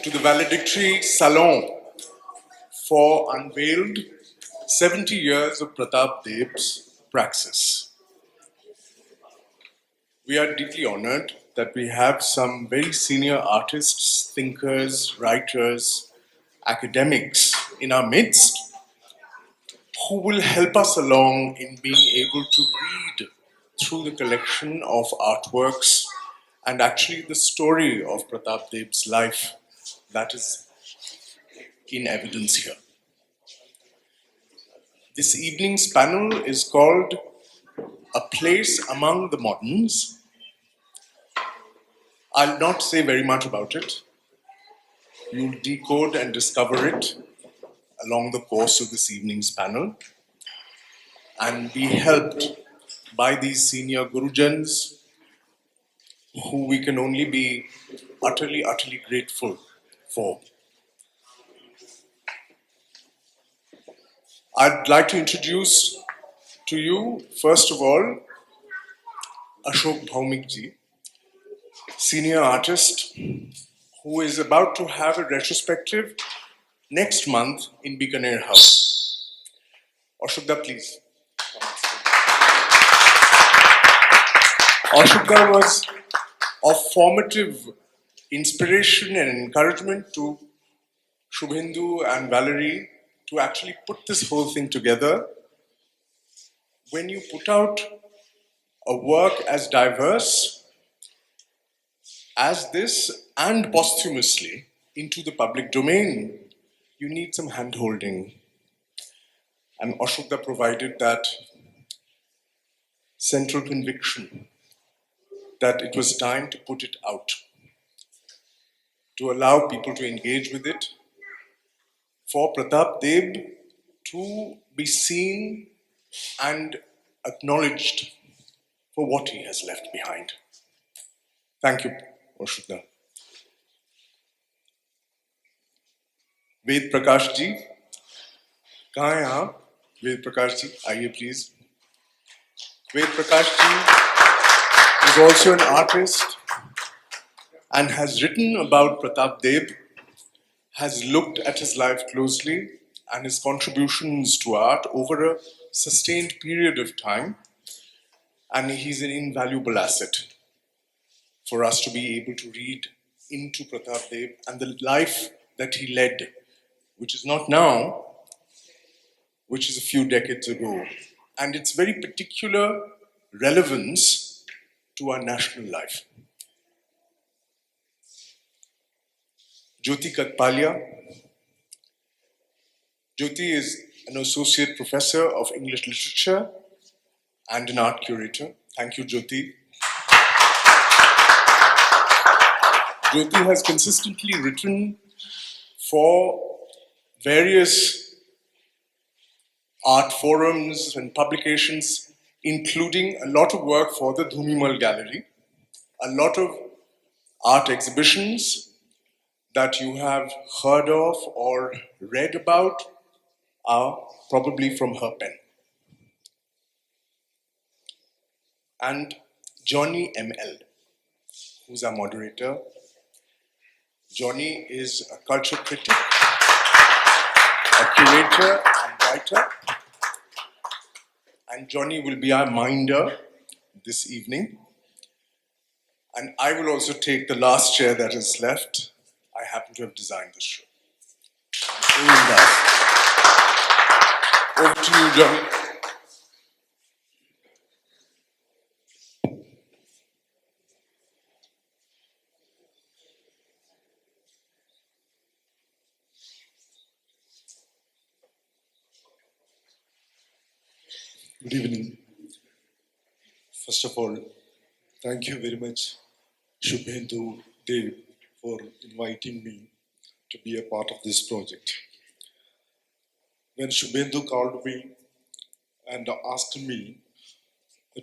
To the valedictory salon for unveiled 70 years of Pratap Deb's praxis. We are deeply honored that we have some very senior artists, thinkers, writers, academics in our midst who will help us along in being able to read through the collection of artworks and actually the story of Pratap Deb's life that is in evidence here. This evening's panel is called A Place Among the Moderns. I'll not say very much about it. You'll decode and discover it along the course of this evening's panel and be helped by these senior Gurujans who we can only be utterly, utterly grateful for. I'd like to introduce to you, first of all, Ashok Bhaumik ji, senior artist who is about to have a retrospective next month in Bikaner House. Ashokda, please. Ashokda was of formative inspiration and encouragement to Shubhendu and Valerie to actually put this whole thing together. When you put out a work as diverse as this and posthumously into the public domain, you need some hand-holding. And Ashokda provided that central conviction that it was time to put it out, to allow people to engage with it, for Pratap Deb to be seen and acknowledged for what he has left behind. Thank you, Ashokda. Ved Prakash ji, कहाँ हैं आप? Ved Prakash ji, आइए please. Ved Prakash ji is also an artist and has written about Pratap Deb, has looked at his life closely and his contributions to art over a sustained period of time, and he's an invaluable asset for us to be able to read into Pratap Deb and the life that he led, which is not now, which is a few decades ago, and its very particular relevance to our national life. Jyoti Katpalia. Jyoti is an associate professor of English literature and an art curator. Thank you, Jyoti. Jyoti has consistently written for various art forums and publications, including a lot of work for the Dhumimal Gallery, a lot of art exhibitions that you have heard of or read about are probably from her pen. And Johnny ML, who's our moderator. Johnny is a culture critic, a curator and writer. And Johnny will be our minder this evening. And I will also take the last chair that is left. I happen to have designed this show. Over to you, Johnny. Good evening. First of all, thank you very much, Shubhendu Deb, for inviting me to be a part of this project. When Shubhendu called me and asked me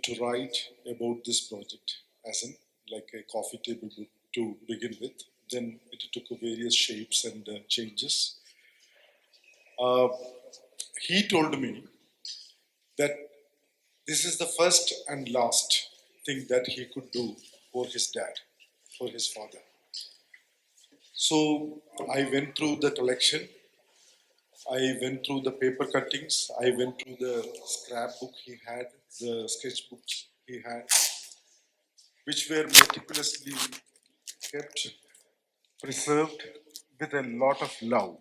to write about this project, as in like a coffee table book to begin with, then it took various shapes and changes. Uh, he told me that this is the first and last thing that he could do for his dad, for his father. So I went through the collection. I went through the paper cuttings. I went through the scrapbook he had, the sketchbooks he had, which were meticulously kept, preserved with a lot of love.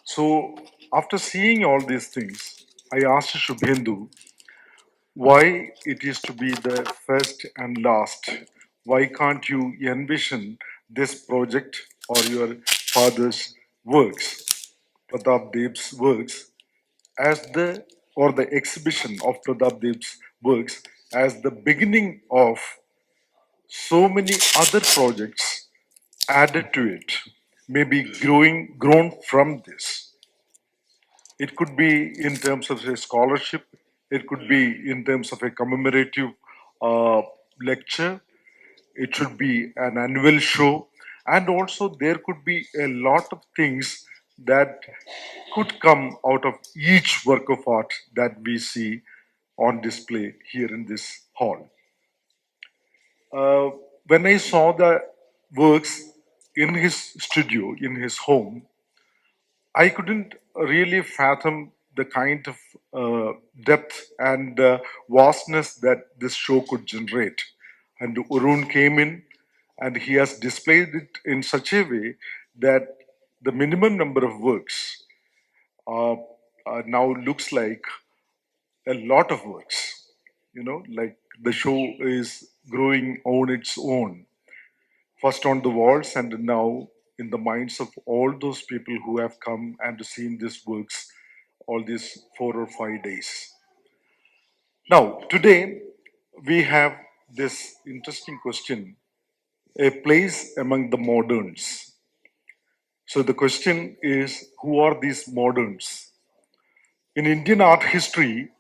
So after seeing all these things, I asked Shubhendu why it is to be the first and last. Why can't you envision this project or your father's works, Pratap Deb's works, as the or the exhibition of Pratap Deb's works as the beginning of so many other projects added to it, maybe grown from this. It could be in terms of a scholarship, it could be in terms of a commemorative uh, lecture, it should be an annual show, and also there could be a lot of things that could come out of each work of art that we see on display here in this hall. Uh, when I saw the works in his studio, in his home, I couldn't really fathom the kind of depth and vastness that this show could generate. And Arun came in and he has displayed it in such a way that the minimum number of works uh, now looks like a lot of works. You know, like the show is growing on its own, first on the walls and now in the minds of all those people who have come and seen these works all these 4 or 5 days. Now, today we have this interesting question, a place among the moderns. So the question is, who are these moderns? In Indian art history,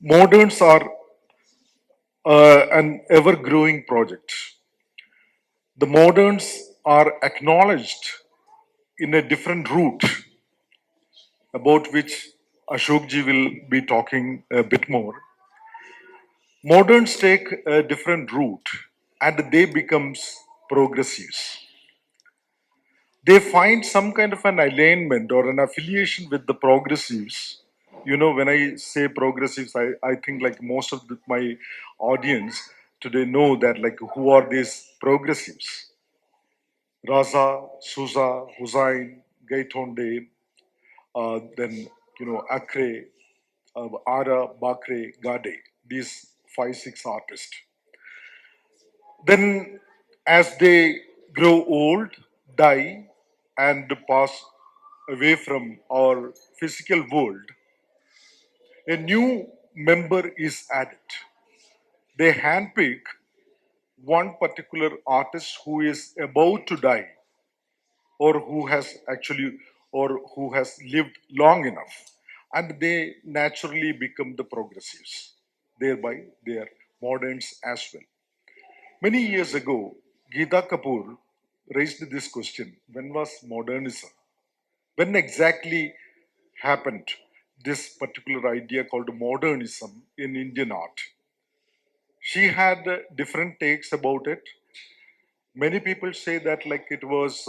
moderns are an ever growing project. The moderns are acknowledged in a different route about which Ashokji will be talking a bit more. Moderns take a different route and they becomes progressives. They find some kind of an alignment or an affiliation with the progressives. You know, when I say progressives, I think like most of my audience today know that like who are these progressives? Raza, Souza, Hussain, Gaitonde, then Akre, Ara, Bakre, Gade, these 5, 6 artists. Then, as they grow old, die, and pass away from our physical world, a new member is added. They handpick one particular artist who is about to die or who has actually or who has lived long enough, and they naturally become the progressives, thereby they are moderns as well. Many years ago, Geeta Kapoor raised this question: when was modernism? When exactly happened this particular idea called modernism in Indian art? She had different takes about it. Many people say that like it was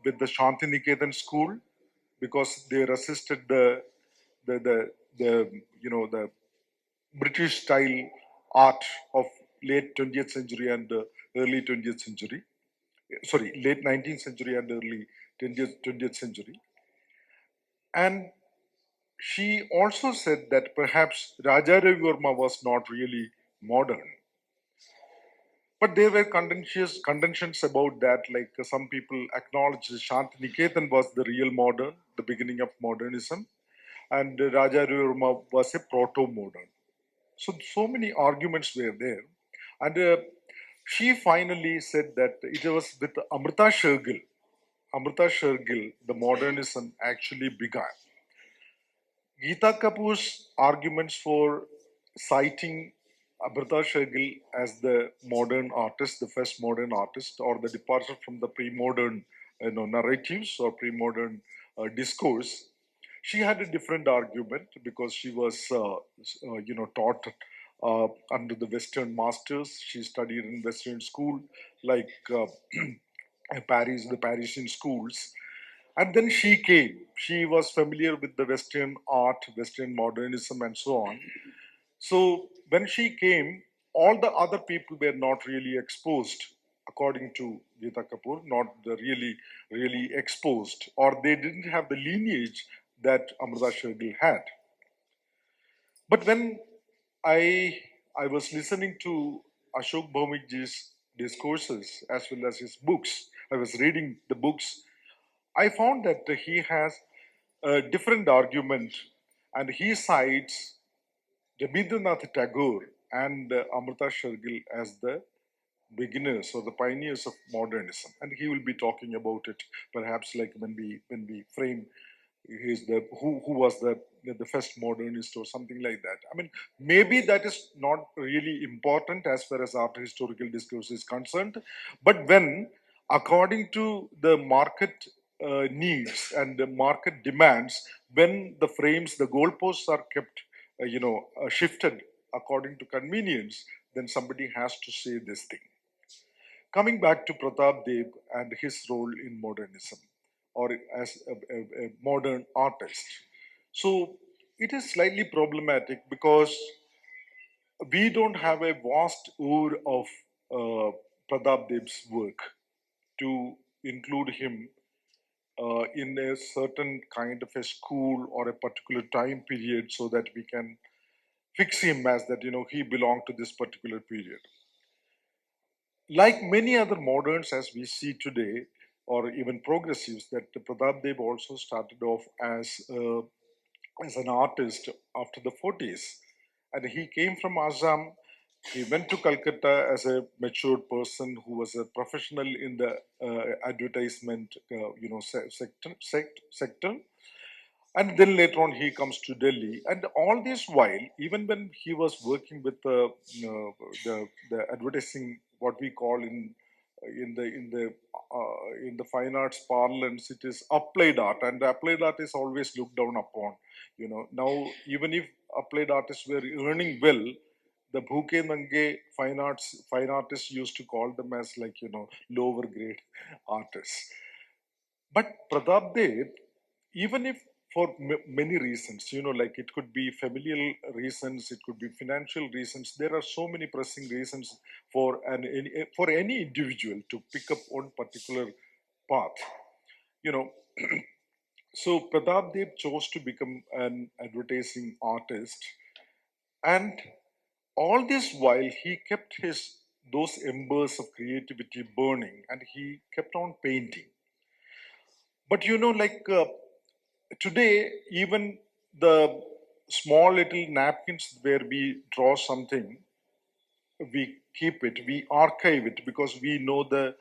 with the Shantiniketan school because they resisted the the, the British style art of late 20th century and early 20th century. Sorry, late 19th century and early 20th century. And she also said that perhaps Raja Ravi Verma was not really modern. But there were contentions about that. Like some people acknowledged Shantiniketan was the real modern, the beginning of modernism, and Raja Ravi Verma was a proto-modern. So many arguments were there. And she finally said that it was with Amrita Shergill. Amrita Shergill, the modernism actually began. Geeta Kapoor's arguments for citing Amrita Shergill as the modern artist, the first modern artist, or the departure from the pre-modern narratives or pre-modern discourse, she had a different argument because she was, taught under the Western masters. She studied in Western school, like Paris, the Parisian schools, and then she came. She was familiar with the Western art, Western modernism, and so on. So when she came, all the other people were not really exposed, according to Geeta Kapoor, not the really exposed, or they didn't have the lineage that Amrita Shergill had. But when I I was listening to Ashok Bhaumikji's discourses as well as his books, I was reading the books, I found that he has a different argument, and he cites Rabindranath Tagore and Amrita Shergill as the beginners or the pioneers of modernism, and he will be talking about it perhaps like when we frame he's the who was the first modernist or something like that. I mean, maybe that is not really important as far as art historical discourse is concerned, but when according to the market needs and the market demands, when the frames, the goalposts are kept shifted according to convenience, then somebody has to say this thing. Coming back to Pratap Deb and his role in modernism or as a modern artist. So it is slightly problematic because we don't have a vast oeuvre of Pratap Deb's work to include him in a certain kind of a school or a particular time period so that we can fix him as that, he belonged to this particular period. Like many other moderns as we see today, or even progressives, that Pratap Deb also started off as an artist after the 40s. And he came from Assam. He went to Calcutta as a matured person who was a professional in the advertisement, sector. And then later on, he comes to Delhi. And all this while, even when he was working with the advertising, what we call in the fine arts parlance, it is applied art, and applied art is always looked down upon. Now even if applied artists were earning well, the bhuke nange fine artists used to call them as like lower grade artists. But Pratap Dev, even if for many reasons, like it could be familial reasons, it could be financial reasons, there are so many pressing reasons for any individual to pick up one particular path. You know, so Pratap Dev chose to become an advertising artist, and all this while he kept his those embers of creativity burning, and he kept on painting. But like today, even the small little napkins where we draw something, we keep it, we archive it because we know the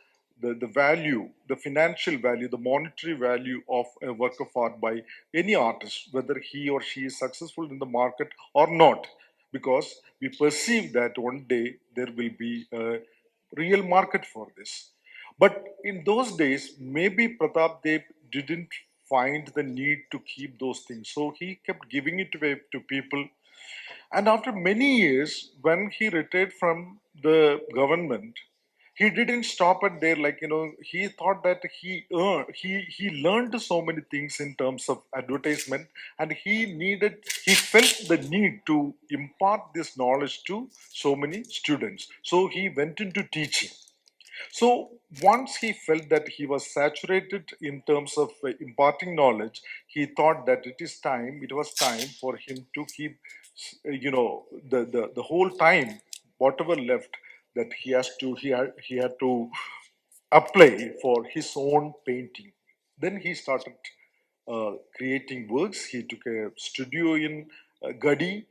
value, the financial value, the monetary value of a work of art by any artist, whether he or she is successful in the market or not, because we perceive that one day there will be a real market for this. But in those days, maybe Pratap Dev didn't find the need to keep those things. So he kept giving it away to people. And after many years, when he retired from the government, he didn't stop at there. Like he thought that he learned so many things in terms of advertisement, and he felt the need to impart this knowledge to so many students. So he went into teaching. So once he felt that he was saturated in terms of imparting knowledge, he thought that it was time for him to keep, the whole time, whatever left that he had to apply for his own painting. Then he started creating works. He took a studio in Gadi,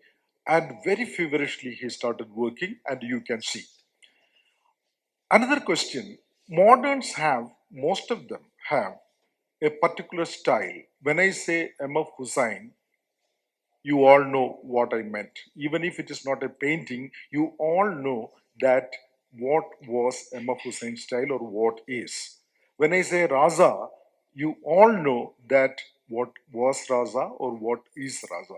and very feverishly he started working, and you can see. Another question, moderns have, most of them have a particular style. When I say M.F. Hussain, you all know what I meant. Even if it is not a painting, you all know that what was M.F. Hussein's style or what is. When I say Raza, you all know that what was Raza or what is Raza.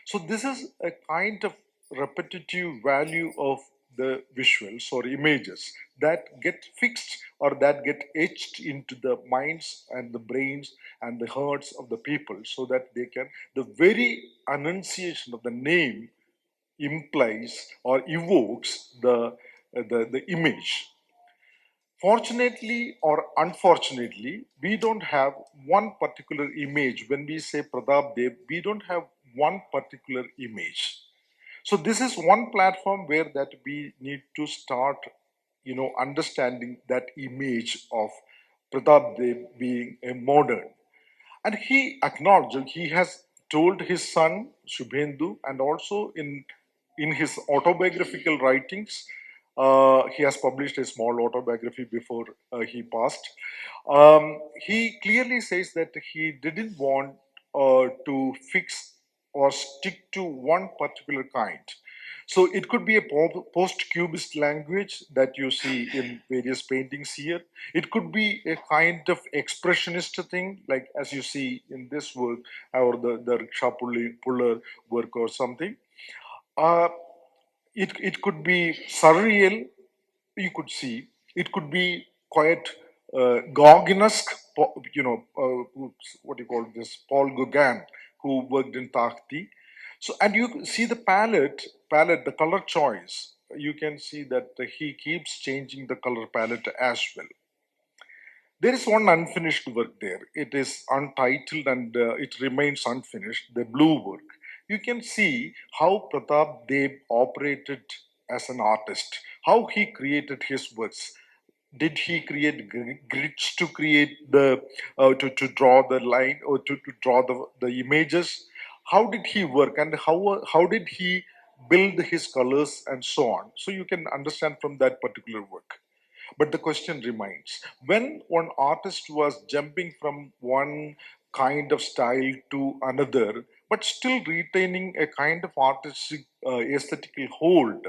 So this is a kind of repetitive value of the visuals or images that get fixed or that get etched into the minds and the brains and the hearts of the people, so that they can, the very enunciation of the name implies or evokes the image. Fortunately or unfortunately, we don't have one particular image. When we say Pratap Deb, we don't have one particular image. So this is one platform where that we need to start, understanding that image of Pratap Deb being a modern. And he acknowledged, he has told his son Shubhendu, and also in his autobiographical writings, he has published a small autobiography before he passed. He clearly says that he didn't want to fix or stick to one particular kind. So it could be a post-cubist language that you see in various paintings here. It could be a kind of expressionist thing, like as you see in this work, or the rickshaw puller work or something. Uh, it could be surreal, you could see. It could be quite Gauguin-esque, what do you call this, Paul Gauguin, who worked in Tahti. So, and you see the palette, the color choice. You can see that he keeps changing the color palette as well. There is one unfinished work there. It is untitled and it remains unfinished, the blue work. You can see how Pratap Deb operated as an artist, how he created his works. Did he create grids to create to draw the line or to draw the images? How did he work, and how did he build his colors and so on? So you can understand from that particular work. But the question remains, when one artist was jumping from one kind of style to another, but still retaining a kind of artistic aesthetical hold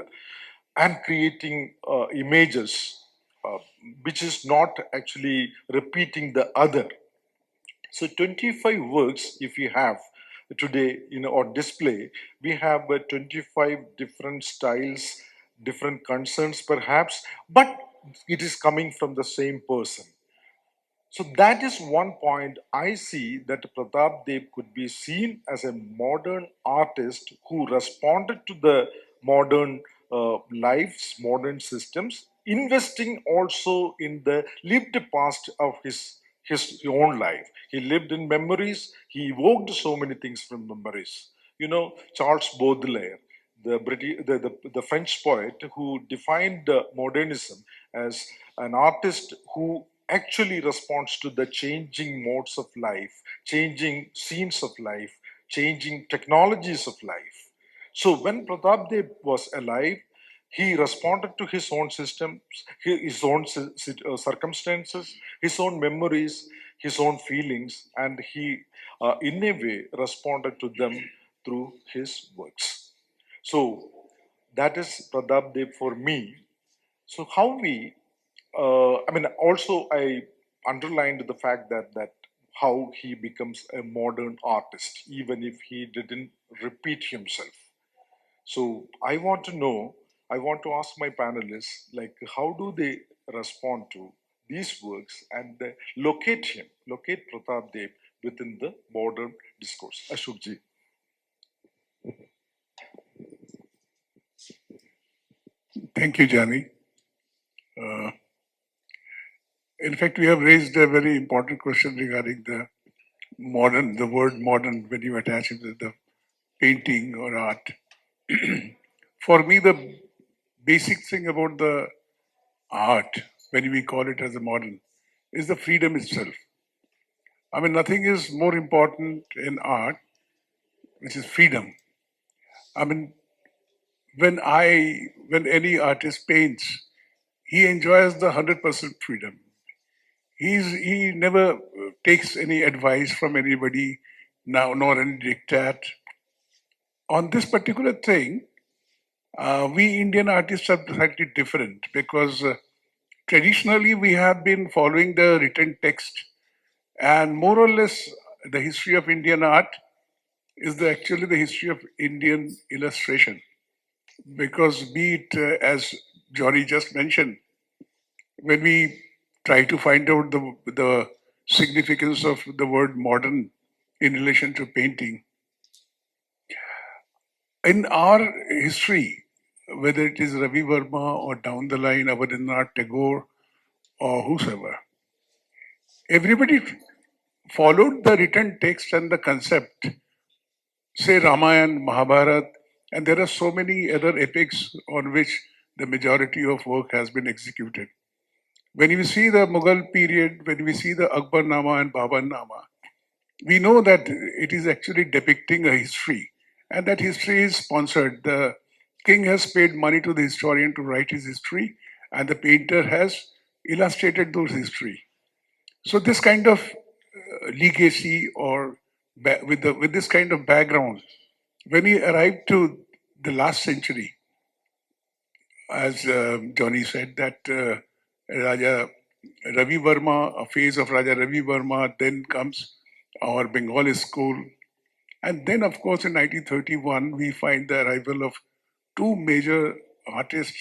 and creating images uh, which is not actually repeating the other. So 25 works, if we have today in our display, we have 25 different styles, different concerns perhaps, but it is coming from the same person. So that is one point I see, that Pratap Deb could be seen as a modern artist who responded to the modern lives, modern systems, investing also in the lived past of his own life. He lived in memories. He evoked so many things from memories. Charles Baudelaire, the French poet who defined modernism as an artist who actually responds to the changing modes of life, changing scenes of life, changing technologies of life. So when Pratap Deb was alive, he responded to his own systems, his own circumstances, his own memories, his own feelings, and he, in a way, responded to them through his works. So that is Pratap Deb for me. So how we, also I underlined the fact that how he becomes a modern artist, even if he didn't repeat himself. So I want to know, I want to ask my panelists, like, how do they respond to these works and locate Pratap Deb within the modern discourse? Ashokji. Thank you, Jani. Uh, in fact, we have raised a very important question regarding the word modern, when you attach it to the painting or art. For me, the basic thing about the art, when we call it as a modern, is the freedom itself. I mean, nothing is more important in art, which is freedom. I mean, when any artist paints, he enjoys the 100% freedom. He never takes any advice from anybody now, nor any diktat. On this particular thing, we Indian artists are slightly different because traditionally we have been following the written text, and more or less the history of Indian art is actually the history of Indian illustration. Because be it as Johnny just mentioned, when we try to find out the significance of the word modern in relation to painting, in our history, whether it is Ravi Verma or down the line Rabindranath Tagore or whosoever, everybody followed the written text and the concept, say Ramayana, Mahabharata, and there are so many other epics on which the majority of work has been executed. When we see the Mughal period, when we see the Akbar Nama and Babar Nama, we know that it is actually depicting a history, and that history is sponsored. The king has paid money to the historian to write his history, and the painter has illustrated those history. So this kind of legacy or with this kind of background, when we arrive to the last century, as Johnny said, that Raja Ravi Verma, a phase of Raja Ravi Verma, then comes our Bengali school. And then, of course, in 1931, we find the arrival of two major artists.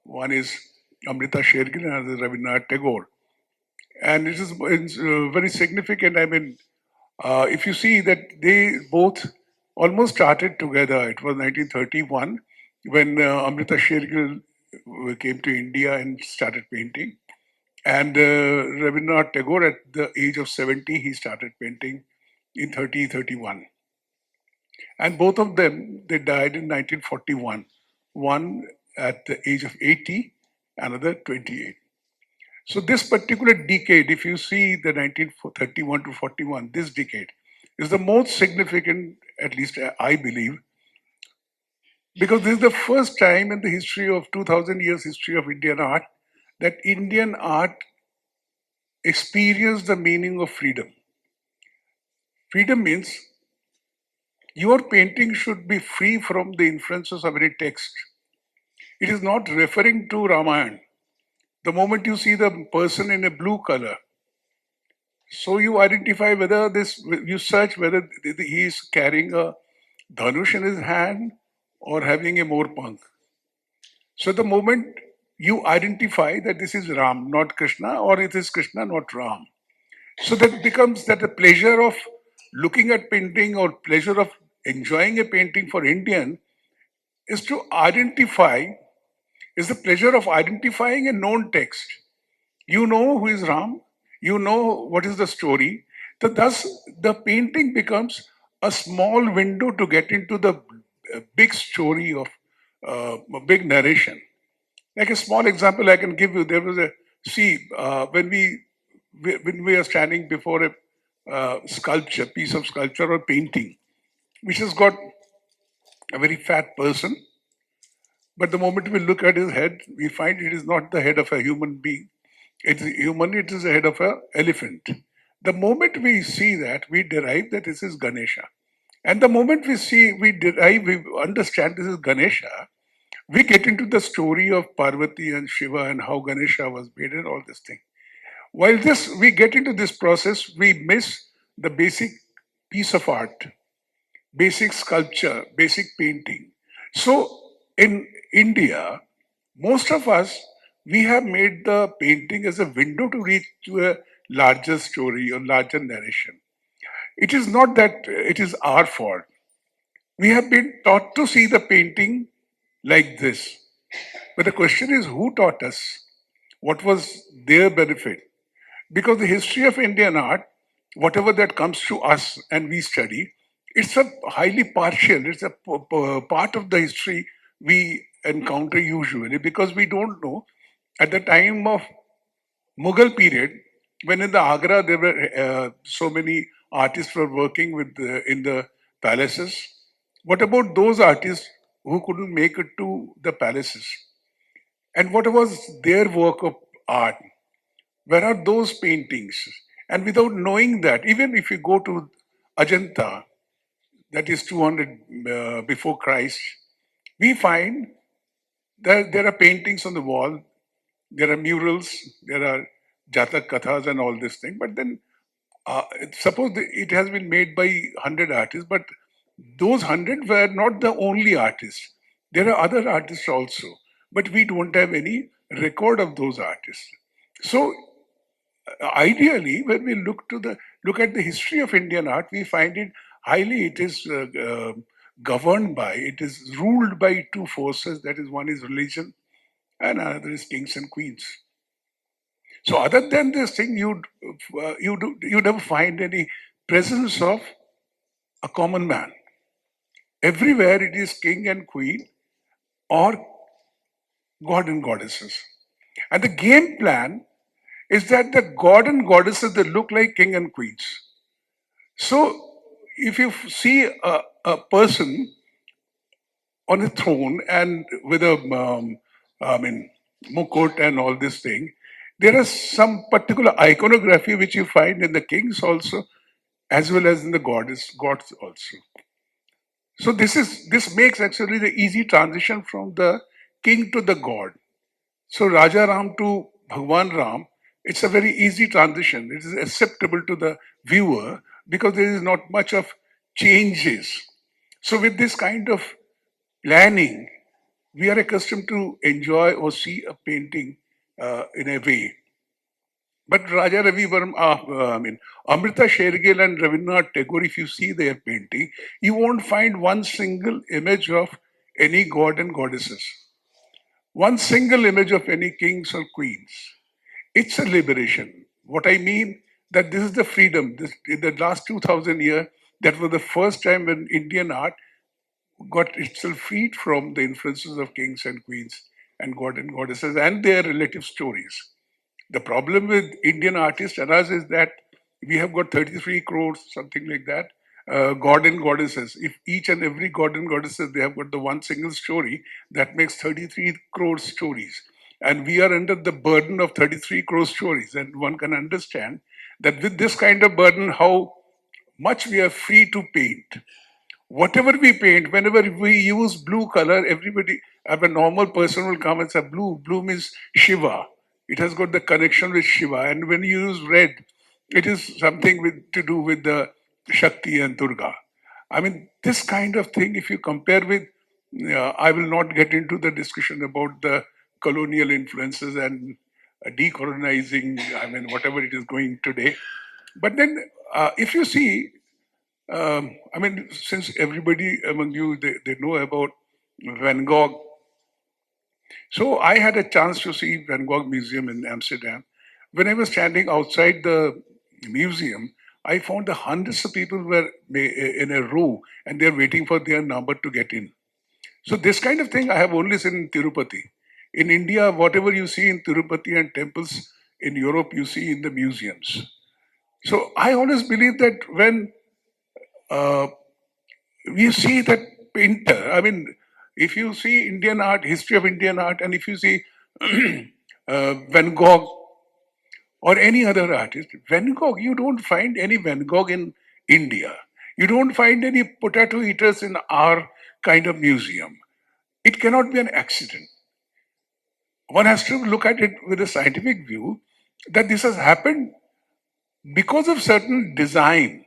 One is Amrita Shergill and another Rabindranath Tagore. And it's very significant. I mean, if you see that they both almost started together. It was 1931 when Amrita Shergill came to India and started painting. And Rabindranath Tagore, at the age of 70, he started painting in 31. And both of them, they died in 1941. One at the age of 80, another 28. So this particular decade, if you see the 1931 to 41, this decade is the most significant, at least I believe, because this is the first time in the history of 2000 years history of Indian art that Indian art experienced the meaning of freedom. Freedom means your painting should be free from the influences of any text. It is not referring to Ramayana. The moment you see the person in a blue color, so you identify whether you search whether he is carrying a dhanush in his hand or having a morpang. So the moment you identify that this is Ram, not Krishna, or it is Krishna, not Ram. So that becomes that the pleasure of looking at painting or pleasure of enjoying a painting for Indian is to identify, is the pleasure of identifying a known text. You know who is Ram, you know what is the story. So thus, the painting becomes a small window to get into the big story of a big narration. Like a small example I can give you, there was a, when we are standing before a sculpture, piece of sculpture or painting, which has got a very fat person, but the moment we look at his head, we find it is not the head of a human being. It's human, it is the head of an elephant. The moment we see that, we derive that this is Ganesha. And the moment we understand this is Ganesha, we get into the story of Parvati and Shiva and how Ganesha was made and all this thing. While we get into this process, we miss the basic piece of art, basic sculpture, basic painting. So in India, most of us, we have made the painting as a window to reach to a larger story or larger narration. It is not that it is our fault. We have been taught to see the painting like this. But the question is, who taught us? What was their benefit? Because the history of Indian art, whatever that comes to us and we study, it's a highly partial, it's a part of the history we encounter usually because we don't know at the time of Mughal period, when in the Agra there were so many artists were working with in the palaces. What about those artists who couldn't make it to the palaces. And what was their work of art? Where are those paintings? And without knowing that, even if you go to Ajanta, that is 200 before Christ, we find that there are paintings on the wall, there are murals, there are Jatak Kathas and all this thing. But then, suppose it has been made by 100 artists, but those 100 were not the only artists. There are other artists also, but we don't have any record of those artists. So ideally, when we look at the history of Indian art, we find it highly. It is governed by, it is ruled by two forces. That is, one is religion, and another is kings and queens. So, other than this thing, you never find any presence of a common man. Everywhere it is king and queen or god and goddesses. And the game plan is that the god and goddesses, they look like king and queens. So if you see a person on a throne and with a, mukut and all this thing, there is some particular iconography which you find in the kings also, as well as in the gods also. So this makes actually the easy transition from the king to the god. So Raja Ram to Bhagwan Ram, it's a very easy transition. It is acceptable to the viewer because there is not much of changes. So with this kind of planning, we are accustomed to enjoy or see a painting in a way. But Raja Ravi Varma, Amrita Shergill and Rabindranath Tagore, if you see their painting, you won't find one single image of any god and goddesses, one single image of any kings or queens. It's a liberation. What I mean that this is the freedom. This in the last 2,000 years, that was the first time when Indian art got itself freed from the influences of kings and queens and god and goddesses and their relative stories. The problem with Indian artists and us is that we have got 33 crores, something like that, god and goddesses. If each and every god and goddesses, they have got the one single story, that makes 33 crore stories. And we are under the burden of 33 crore stories. And one can understand that with this kind of burden, how much we are free to paint. Whatever we paint, whenever we use blue color, everybody, a normal person will come and say, blue. Blue means Shiva. It has got the connection with Shiva. And when you use red, it is something to do with the Shakti and Durga. I mean, this kind of thing, if you compare with, I will not get into the discussion about the colonial influences and decolonizing, I mean, whatever it is going today. But then, if you see, since everybody among you, they know about Van Gogh. So I had a chance to see Van Gogh Museum in Amsterdam. When I was standing outside the museum, I found the hundreds of people were in a row and they're waiting for their number to get in. So this kind of thing I have only seen in Tirupati. In India, whatever you see in Tirupati and temples in Europe, you see in the museums. So I always believe that when we see that painter. I mean, if you see Indian art, history of Indian art, and if you see Van Gogh or any other artist, Van Gogh, you don't find any Van Gogh in India. You don't find any potato eaters in our kind of museum. It cannot be an accident. One has to look at it with a scientific view that this has happened because of certain design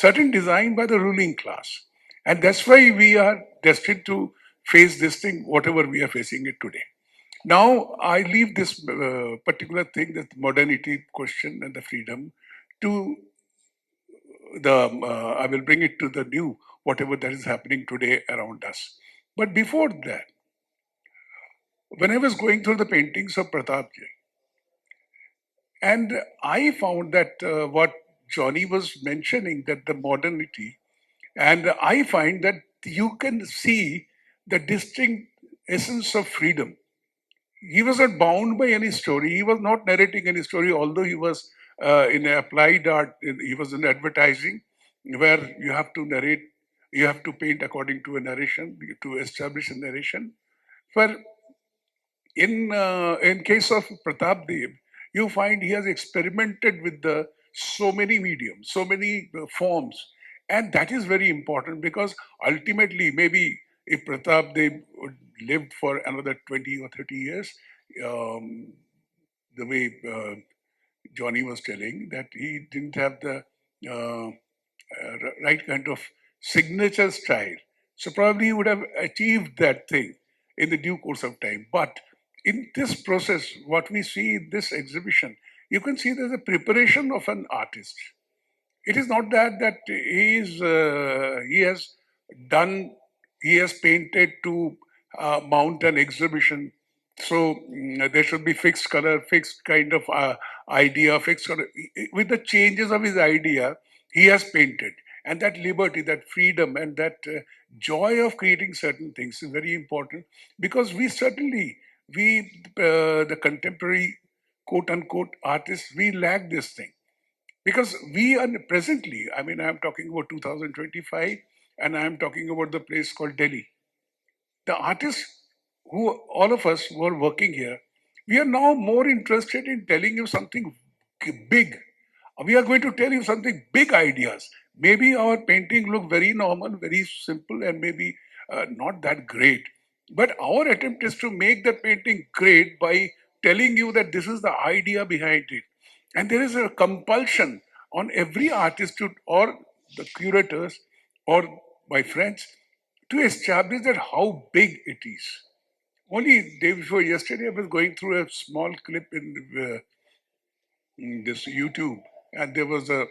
by the ruling class. And that's why we are destined to face this thing, whatever we are facing it today. Now, I leave this particular thing, the modernity question and the freedom, to I will bring it to the new, whatever that is happening today around us. But before that, when I was going through the paintings of Pratap Ji, and I found that what Johnny was mentioning, that the modernity, and I find that you can see the distinct essence of freedom. He was not bound by any story. He was not narrating any story, although he was in applied art, he was in advertising, where you have to narrate You have to paint according to a narration, to establish a narration. Well, in case of Pratap Deb, you find he has experimented with the so many mediums, so many forms, and that is very important because ultimately, maybe if Pratap Deb lived for another 20 or 30 years, um, the way Johnny was telling, that he didn't have the right kind of signature style. So probably he would have achieved that thing in the due course of time. But in this process, what we see in this exhibition, you can see there's a preparation of an artist. It is not that he has done, he has painted to mount an exhibition. So there should be fixed color, fixed kind of idea, fixed color. With the changes of his idea, he has painted. And that liberty, that freedom, and that joy of creating certain things is very important because the contemporary quote unquote artists, we lack this thing because we are presently, I mean, I'm talking about 2025 and I'm talking about the place called Delhi. The artists who, all of us who are working here, we are now more interested in telling you something big. We are going to tell you something big ideas. Maybe our painting look very normal, very simple, and maybe not that great. But our attempt is to make the painting great by telling you that this is the idea behind it. And there is a compulsion on every artist to, or the curators or my friends to establish that how big it is. Only day before yesterday, I was going through a small clip in this YouTube, and there was a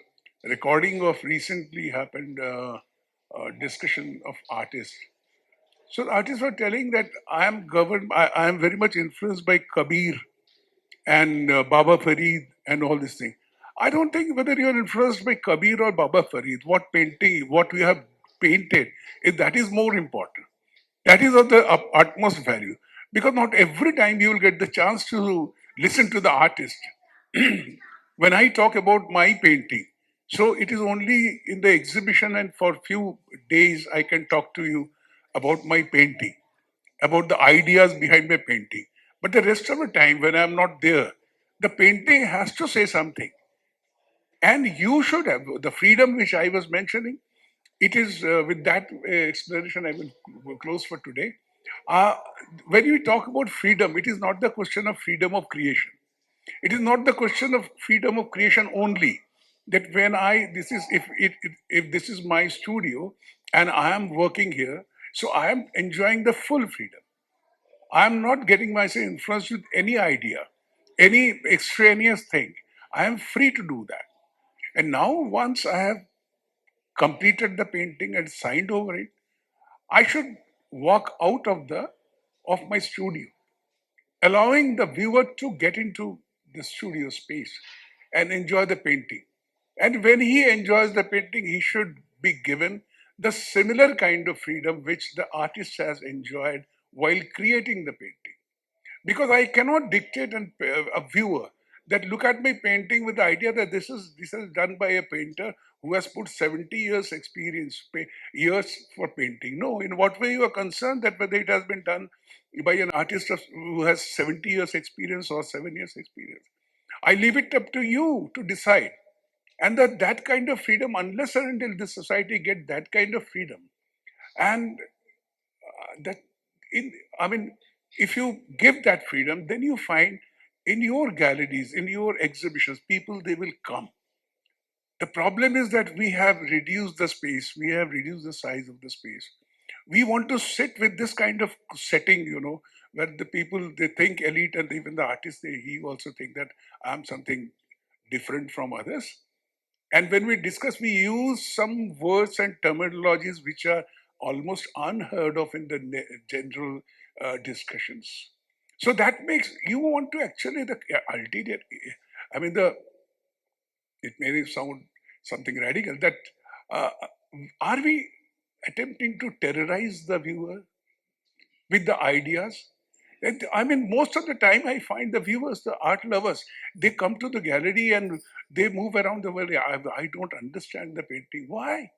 recording of recently happened discussion of artists. So the artists were telling that I am very much influenced by Kabir and Baba Farid and all this thing. I don't think whether you're influenced by Kabir or Baba Farid, what painting, what we have painted, if that is more important. That is of the utmost value. Because not every time you will get the chance to listen to the artist. When I talk about my painting, so it is only in the exhibition and for few days I can talk to you about my painting, about the ideas behind my painting. But the rest of the time, when I'm not there, the painting has to say something. And you should have the freedom which I was mentioning. It is with that explanation I will close for today. Uh, when we talk about freedom, it is not the question of freedom of creation. It is not the question of freedom of creation only. That when I this is if this is my studio and I am working here, so I am enjoying the full freedom. I am not getting myself influenced with any idea, any extraneous thing. I am free to do that. And now, once I have completed the painting and signed over it, I should walk out of my studio, allowing the viewer to get into the studio space and enjoy the painting. And when he enjoys the painting, he should be given the similar kind of freedom which the artist has enjoyed while creating the painting. Because I cannot dictate a viewer that look at my painting with the idea that this is done by a painter who has put 70 years experience years for painting. No, in what way you are concerned that whether it has been done by an artist who has 70 years experience or 7 years experience. I leave it up to you to decide. And that kind of freedom, unless and until this society get that kind of freedom, and that in I mean, if you give that freedom, then you find in your galleries, in your exhibitions, people they will come. The problem is that we have reduced the space, we have reduced the size of the space. We want to sit with this kind of setting, where the people they think elite, and even the artists he also think that I'm something different from others. And when we discuss, we use some words and terminologies which are almost unheard of in the general discussions. So that makes you want to actually the ulterior. I mean, it may sound something radical that uh, are we attempting to terrorize the viewer with the ideas? And I mean, most of the time, I find the viewers, the art lovers, they come to the gallery and they move around the world. I don't understand the painting. Why?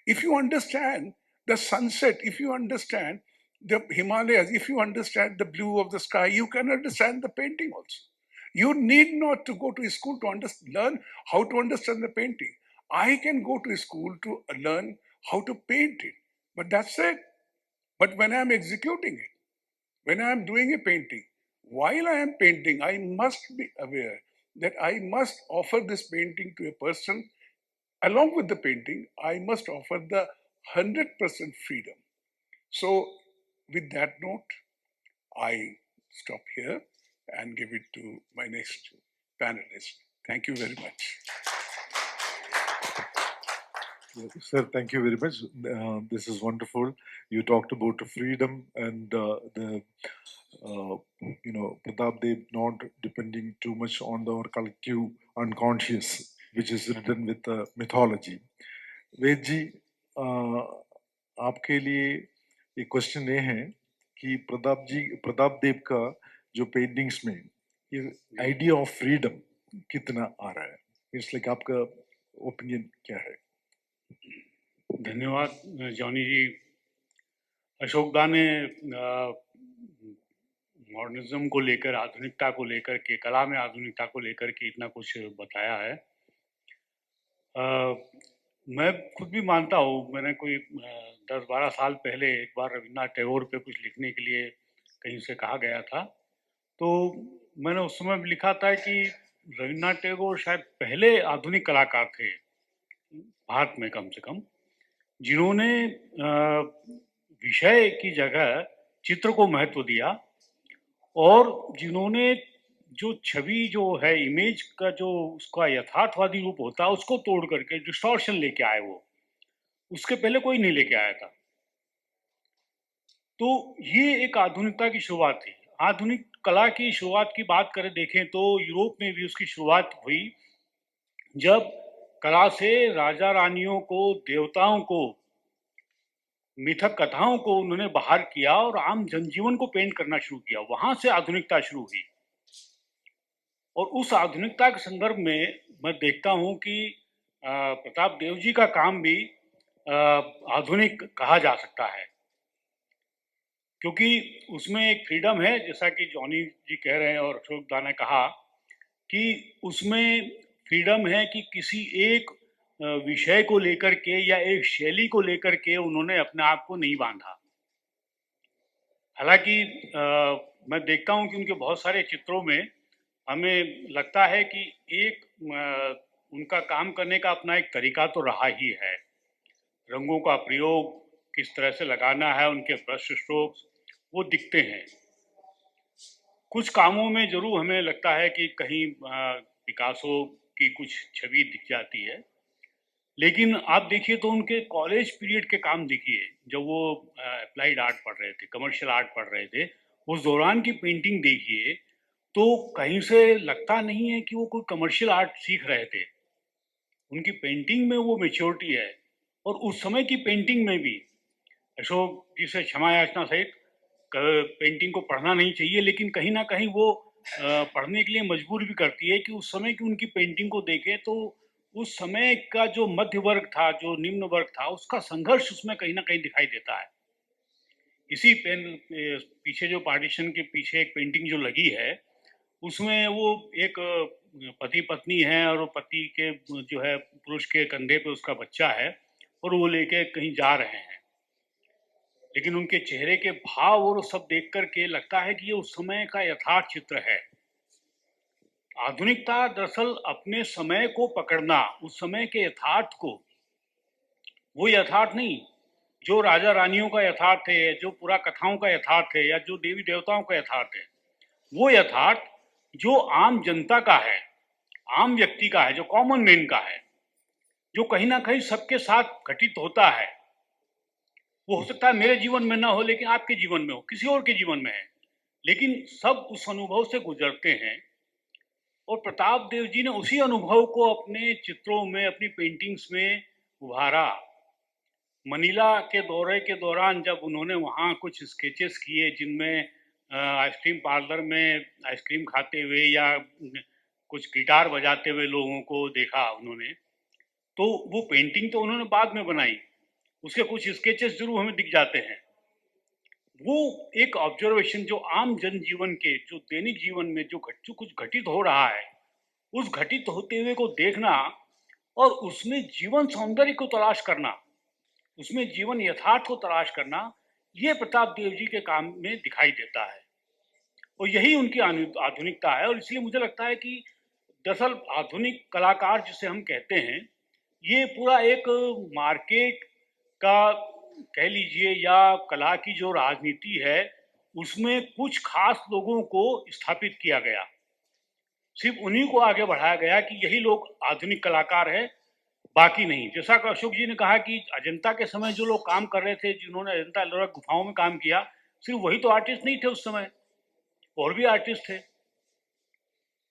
If you understand, The sunset, if you understand the Himalayas, if you understand the blue of the sky, you can understand the painting also. You need not to go to school to learn how to understand the painting. I can go to school to learn how to paint it, but that's it. But when I'm executing it, when I'm doing a painting, while I am painting, I must be aware that I must offer this painting to a person. Along with the painting, I must offer the 100% freedom. So, with that note, I stop here and give it to my next panelist. Thank you very much. Sir, thank you very much. This is wonderful. You talked about freedom and Pratap Deb not depending too much on our collective unconscious, which is written with mythology. वेद जी, आपके लिए एक question ये है कि प्रताप देव का जो paintings में ये आइडिया ऑफ फ्रीडम कितना आ रहा है, इसलिए आपका ओपिनियन क्या है? धन्यवाद जॉनी जी। अशोक दा ने मॉडर्निज्म को लेकर, आधुनिकता को लेकर के, कला में आधुनिकता को लेकर के इतना कुछ बताया है। मैं खुद भी मानता हूँ, मैंने कोई 10-12 साल पहले एक बार रविन्द्रनाथ टैगोर पे कुछ लिखने के लिए कहीं से कहा गया था, तो मैंने उस समय भी लिखा था कि रविन्द्रनाथ टैगोर शायद पहले आधुनिक कलाकार थे भारत में, कम से कम, जिन्होंने विषय की जगह चित्र को महत्व दिया और जिन्होंने जो छवि जो है, इमेज का जो उसका यथार्थवादी रूप होता है, उसको तोड़ करके डिस्टॉर्शन लेके आए। वो उसके पहले कोई नहीं लेके आया था। तो ये एक आधुनिकता की शुरुआत थी। आधुनिक कला की शुरुआत की बात करें, देखें तो यूरोप में भी उसकी शुरुआत हुई जब कला से राजा रानियों को, देवताओं को, मिथक कथाओं को उन्होंने बाहर किया और आम जनजीवन को पेंट करना शुरू किया। वहां से आधुनिकता शुरू हुई। और उस आधुनिकता के संदर्भ में मैं देखता हूं कि प्रताप देव जी का काम भी आधुनिक कहा जा सकता है, क्योंकि उसमें एक फ्रीडम है, जैसा कि जॉनी जी कह रहे हैं और अशोक दा ने कहा कि उसमें फ्रीडम है कि किसी एक विषय को लेकर के या एक शैली को लेकर के उन्होंने अपने आप को नहीं बांधा। हालांकि मैं देखता हूं कि उनके बहुत सारे चित्रों में हमें लगता है कि एक उनका काम करने का अपना एक तरीका तो रहा ही है। रंगों का प्रयोग किस तरह से लगाना है, उनके ब्रश स्ट्रोक्स वो दिखते हैं। कुछ कामों में जरूर हमें लगता है कि कहीं पिकासो की कुछ छवि दिख जाती है, लेकिन आप देखिए तो उनके कॉलेज पीरियड के काम देखिए, जब वो अप्लाइड आर्ट पढ़ रहे थे, कमर्शियल आर्ट पढ़ रहे थे, उस दौरान की पेंटिंग देखिए तो कहीं से लगता नहीं है कि वो कोई कमर्शियल आर्ट सीख रहे थे। उनकी पेंटिंग में वो मैच्योरिटी है। और उस समय की पेंटिंग में भी, अशोक जी से क्षमा याचना सहित, पेंटिंग को पढ़ना नहीं चाहिए, लेकिन कहीं ना कहीं वो पढ़ने के लिए मजबूर भी करती है कि उस समय की उनकी पेंटिंग को देखें तो उस समय का जो मध्य वर्ग था, जो निम्न वर्ग था, उसका संघर्ष उसमें कहीं ना कहीं दिखाई देता है। इसी पेन पीछे जो पार्टीशन के पीछे एक पेंटिंग जो लगी है, उसमें वो एक पति पत्नी है और वो पति के जो है पुरुष के कंधे पे उसका बच्चा है और वो लेके कहीं जा रहे हैं, लेकिन उनके चेहरे के भाव और सब देख करके लगता है कि ये उस समय का यथार्थ चित्र है। आधुनिकता दरअसल अपने समय को पकड़ना, उस समय के यथार्थ को, वो यथार्थ नहीं जो राजा रानियों का यथार्थ है, जो पूरा कथाओं का यथार्थ है, या जो देवी देवताओं का यथार्थ है, वो यथार्थ जो आम जनता का है, आम व्यक्ति का है, जो कॉमन मैन का है, जो कहीं ना कहीं सबके साथ घटित होता है। वो हो सकता है मेरे जीवन में ना हो, लेकिन आपके जीवन में हो, किसी और के जीवन में है, लेकिन सब उस अनुभव से गुजरते हैं। और प्रताप देव जी ने उसी अनुभव को अपने चित्रों में, अपनी पेंटिंग्स में उभारा। मनीला के दौरे के दौरान जब उन्होंने वहाँ कुछ स्केचेस किए जिनमें आइसक्रीम पार्लर में आइसक्रीम खाते हुए या कुछ गिटार बजाते हुए लोगों को देखा उन्होंने, तो वो पेंटिंग तो उन्होंने बाद में बनाई, उसके कुछ स्केचेस जरूर हमें दिख जाते हैं। वो एक ऑब्जर्वेशन जो आम जनजीवन के, जो दैनिक जीवन में जो कुछ घटित हो रहा है, उस घटित होते हुए को देखना और उसमें जीवन सौंदर्य को तलाश करना, उसमें जीवन यथार्थ को तलाश करना, ये प्रताप देव जी के काम में दिखाई देता है और यही उनकी आधुनिकता है। और इसलिए मुझे लगता है कि दरअसल आधुनिक कलाकार जिसे हम कहते हैं, ये पूरा एक मार्केट का कह लीजिए या कला की जो राजनीति है, उसमें कुछ खास लोगों को स्थापित किया गया, सिर्फ उन्हीं को आगे बढ़ाया गया कि यही लोग आधुनिक कलाकार हैं, बाकी नहीं। जैसा कि अशोक जी ने कहा कि अजंता के समय जो लोग काम कर रहे थे, जिन्होंने अजंता एलोरा गुफाओं में काम किया, सिर्फ वही तो आर्टिस्ट नहीं थे उस समय, और भी आर्टिस्ट थे।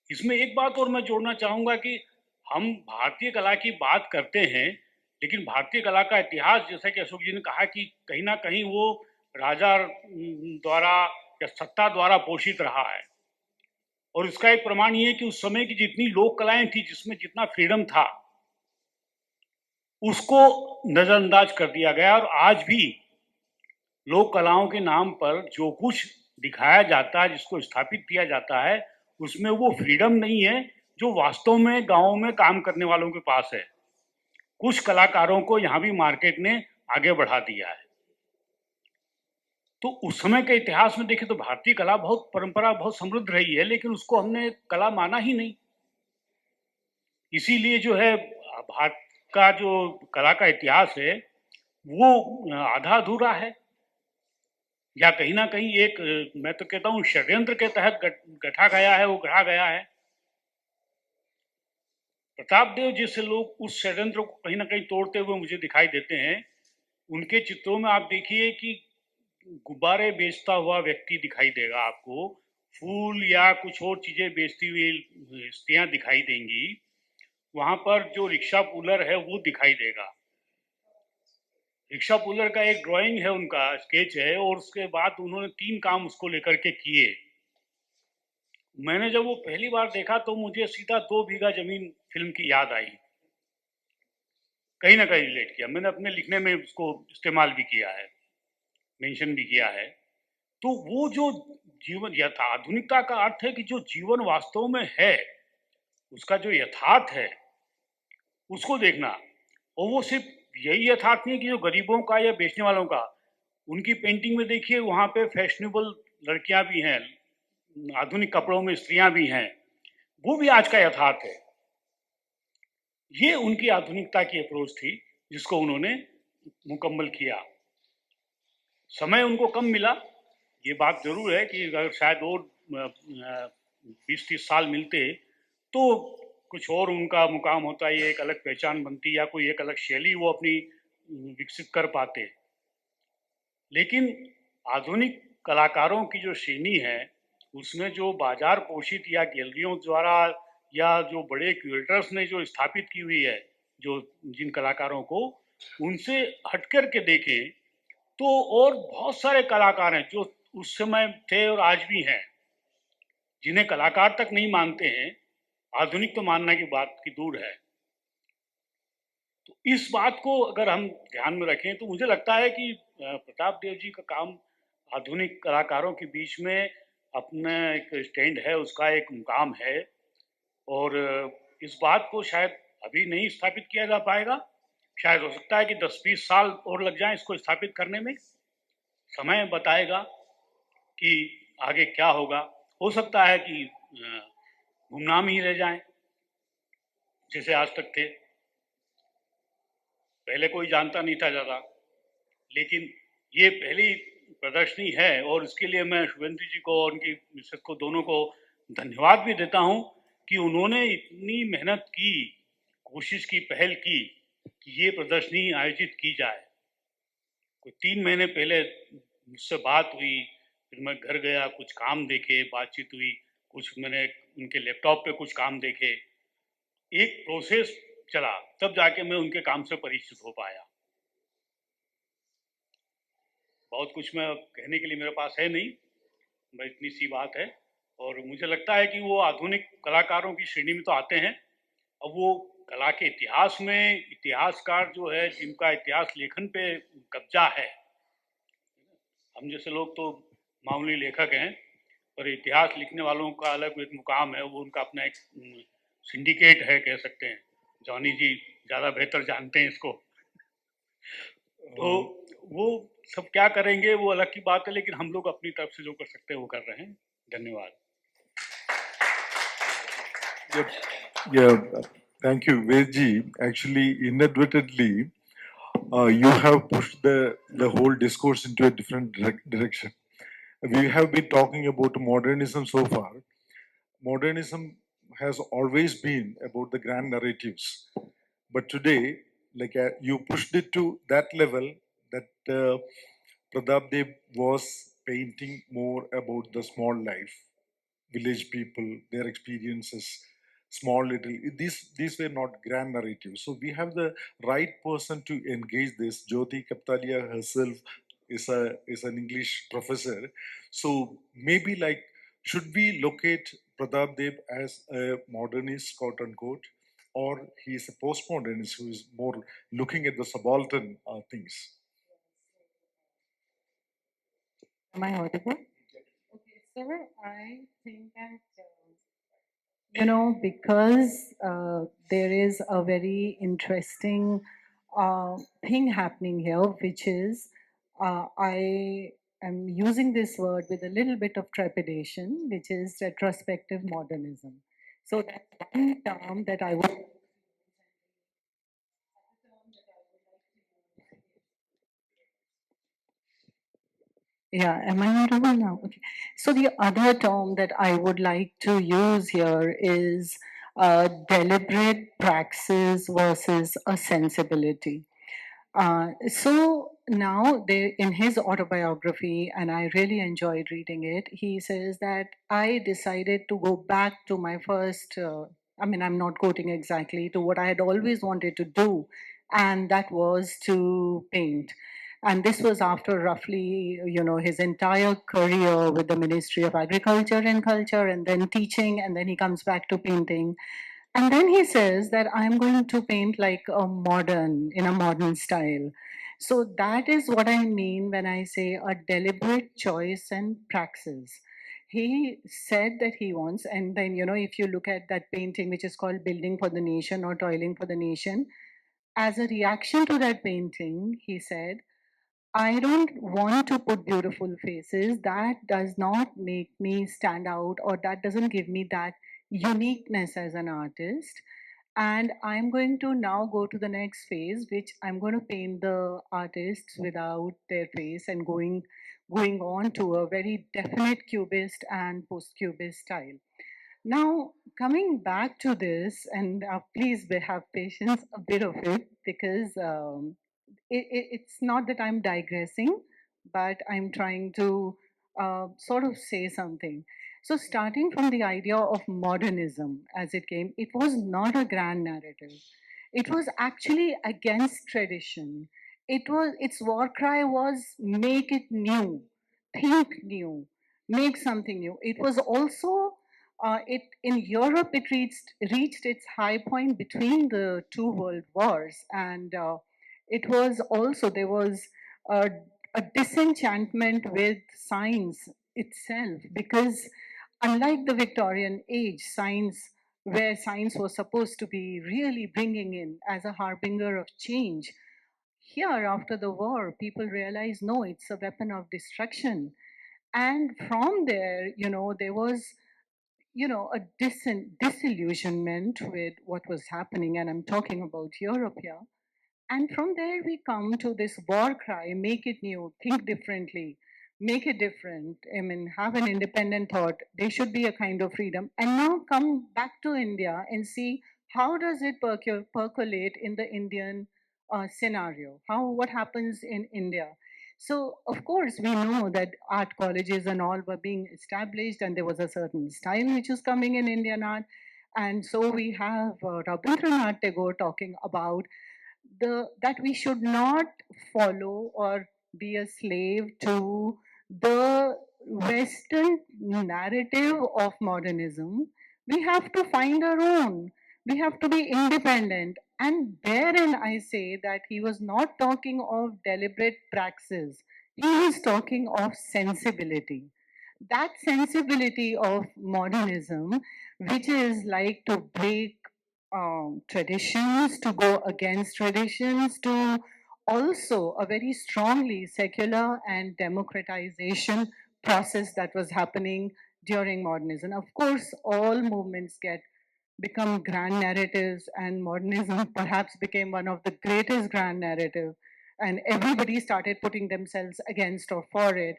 इसमें एक बात और मैं जोड़ना चाहूंगा कि हम भारतीय कला की बात करते हैं, लेकिन भारतीय कला का इतिहास, जैसा कि अशोक जी ने कहा कि कहीं ना कहीं वो राजा द्वारा या सत्ता द्वारा पोषित रहा है। और इसका एक प्रमाण ये है कि उस समय की जितनी लोक कलाएं थी, जिसमें जितना फ्रीडम था, उसको नजरअंदाज कर दिया गया। और आज भी लोक कलाओं के नाम पर जो कुछ दिखाया जाता है, जिसको स्थापित किया जाता है, उसमें वो फ्रीडम नहीं है जो वास्तव में गांवों में काम करने वालों के पास है। कुछ कलाकारों को यहाँ भी मार्केट ने आगे बढ़ा दिया है। तो उस समय के इतिहास में देखें तो भारतीय कला बहुत परंपरा बहुत समृद्ध रही है, लेकिन उसको हमने कला माना ही नहीं। इसीलिए जो है भारत का जो कला का इतिहास है वो आधा अधूरा है, या कहीं ना कहीं एक मैं तो कहता हूँ षड्यंत्र के तहत गढ़ा गया है, वो गढ़ा गया है। प्रताप देव जैसे लोग उस षड्यंत्र को कहीं ना कहीं तोड़ते हुए मुझे दिखाई देते हैं। उनके चित्रों में आप देखिए कि गुब्बारे बेचता हुआ व्यक्ति दिखाई देगा आपको, फूल या कुछ और चीजें बेचती हुई स्त्रियां दिखाई देंगी, वहां पर जो रिक्शा पुलर है वो दिखाई देगा। रिक्शा पुलर का एक ड्राइंग है, उनका स्केच है, और उसके बाद उन्होंने 3 काम उसको लेकर के किए। मैंने जब वो पहली बार देखा तो मुझे सीधा 2 बीघा जमीन फिल्म की याद आई, कहीं ना कहीं रिलेट किया। मैंने अपने लिखने में उसको इस्तेमाल भी किया है, मेंशन भी किया है। तो वो जो जीवन आधुनिकता का अर्थ है कि जो जीवन वास्तव में है, उसका जो यथार्थ है उसको देखना। और वो सिर्फ यही यथार्थ नहीं कि जो गरीबों का या बेचने वालों का, उनकी पेंटिंग में देखिए वहां पे फैशनेबल लड़कियां भी हैं, आधुनिक कपड़ों में स्त्रियां भी हैं, वो भी आज का यथार्थ है। ये उनकी आधुनिकता की अप्रोच थी जिसको उन्होंने मुकम्मल किया। समय उनको कम मिला, ये बात जरूर है कि अगर शायद और 20-30 साल मिलते तो कुछ और उनका मुकाम होता, ये एक अलग पहचान बनती या कोई एक अलग शैली वो अपनी विकसित कर पाते। लेकिन आधुनिक कलाकारों की जो श्रेणी है, उसमें जो बाजार पोषित या गैलरियों द्वारा या जो बड़े क्यूरेटर्स ने जो स्थापित की हुई है, जो जिन कलाकारों को, उनसे हटकर के देखें तो और बहुत सारे कलाकार हैं जो उस समय थे और आज भी हैं, जिन्हें कलाकार तक नहीं मानते हैं, आधुनिक तो मानना की बात की दूर है। तो इस बात को अगर हम ध्यान में रखें तो मुझे लगता है कि प्रताप देव जी का काम आधुनिक कलाकारों के बीच में अपना एक स्टैंड है, उसका एक मुकाम है। और इस बात को शायद अभी नहीं स्थापित किया जा पाएगा, शायद हो सकता है कि 10-20 साल और लग जाएं इसको स्थापित करने में। समय बताएगा कि आगे क्या होगा। हो सकता है कि गुमनाम ही रह जाएं जैसे आज तक थे, पहले कोई जानता नहीं था ज़्यादा, लेकिन ये पहली प्रदर्शनी है और इसके लिए मैं शुभेंदु जी को और उनकी मिसेस को, दोनों को धन्यवाद भी देता हूँ कि उन्होंने इतनी मेहनत की, कोशिश की, पहल की कि ये प्रदर्शनी आयोजित की जाए। कोई 3 महीने पहले मुझसे बात हुई, फिर मैं घर गया, कुछ काम देखे, बातचीत हुई, कुछ मैंने उनके लैपटॉप पे कुछ काम देखे, एक प्रोसेस चला, तब जाके मैं उनके काम से परिचित हो पाया। बहुत कुछ मैं कहने के लिए मेरे पास है नहीं, मैं इतनी सी बात है। और मुझे लगता है कि वो आधुनिक कलाकारों की श्रेणी में तो आते हैं। अब वो कला के इतिहास में इतिहासकार जो है, जिनका इतिहास लेखन पे कब्जा है, हम जैसे लोग तो मामूली लेखक हैं, पर इतिहास लिखने वालों का अलग एक मुकाम है, वो उनका अपना एक सिंडिकेट है कह सकते हैं। जॉनी जी ज़्यादा बेहतर जानते हैं इसको। तो वो सब क्या करेंगे वो अलग की बात है, लेकिन हम लोग अपनी तरफ से जो कर सकते हैं वो कर रहे हैं। धन्यवाद। Yeah, thank you, Vedji. Actually, inadvertently, you have pushed the whole discourse into a different direction. We have been talking about modernism so far. Modernism has always been about the grand narratives, but today, like you pushed it to that level that Pratap Deb was painting more about the small life, village people, their experiences, small little. These were not grand narratives. So we have the right person to engage this. Jyoti Kaptalia herself is an English professor. So maybe like should we locate Pratap Deb as a modernist, quote unquote, or he is a postmodernist who is more looking at the subaltern things? Am I audible? Okay, sir, I think that, because there is a very interesting thing happening here, which is I am using this word with a little bit of trepidation, which is retrospective modernism. So that's one term that I would. Yeah, am I audible now? Okay. So the other term that I would like to use here is deliberate praxis versus a sensibility. So now they, in his autobiography, and I really enjoyed reading it, he says that I decided to go back to my first, I mean, I'm not quoting exactly, to what I had always wanted to do, and that was to paint. And this was after roughly, his entire career with the Ministry of Agriculture and Culture, and then teaching, and then he comes back to painting. And then he says that I'm going to paint like in a modern style. So that is what I mean when I say a deliberate choice and praxis. He said that he wants, and then, if you look at that painting, which is called Building for the Nation or Toiling for the Nation, as a reaction to that painting, he said, I don't want to put beautiful faces. That does not make me stand out, or that doesn't give me that uniqueness as an artist. And I'm going to now go to the next phase, which I'm going to paint the artists without their face and going on to a very definite cubist and post-cubist style. Now, coming back to this, and please have patience a bit of it, because it's not that I'm digressing, but I'm trying to sort of say something. So, starting from the idea of modernism as it came, it was not a grand narrative. It was actually against tradition. Its war cry was make it new, think new, make something new. It was also it in Europe. It reached its high point between the two world wars, and it was also there was a, a disenchantment with science itself, because unlike the Victorian age, where science was supposed to be really bringing in as a harbinger of change, here after the war people realized no, it's a weapon of destruction. And from there, there was a disillusionment with what was happening, and I'm talking about Europe here. And from there, we come to this war cry, make it new, think differently, make it different. I mean, have an independent thought. There should be a kind of freedom. And now come back to India and see how does it percolate in the Indian scenario? What happens in India? So, of course, we know that art colleges and all were being established, and there was a certain style which was coming in Indian art. And so we have Rabindranath Tagore talking about that we should not follow or be a slave to the Western narrative of modernism. We have to find our own. we have to be independent. And therein I say that he was not talking of deliberate praxis, he was talking of sensibility. That sensibility of modernism, which is like to break traditions, to go against traditions, to also a very strongly secular and democratization process that was happening during modernism. Of course, all movements become grand narratives, and modernism perhaps became one of the greatest grand narrative, and everybody started putting themselves against or for it.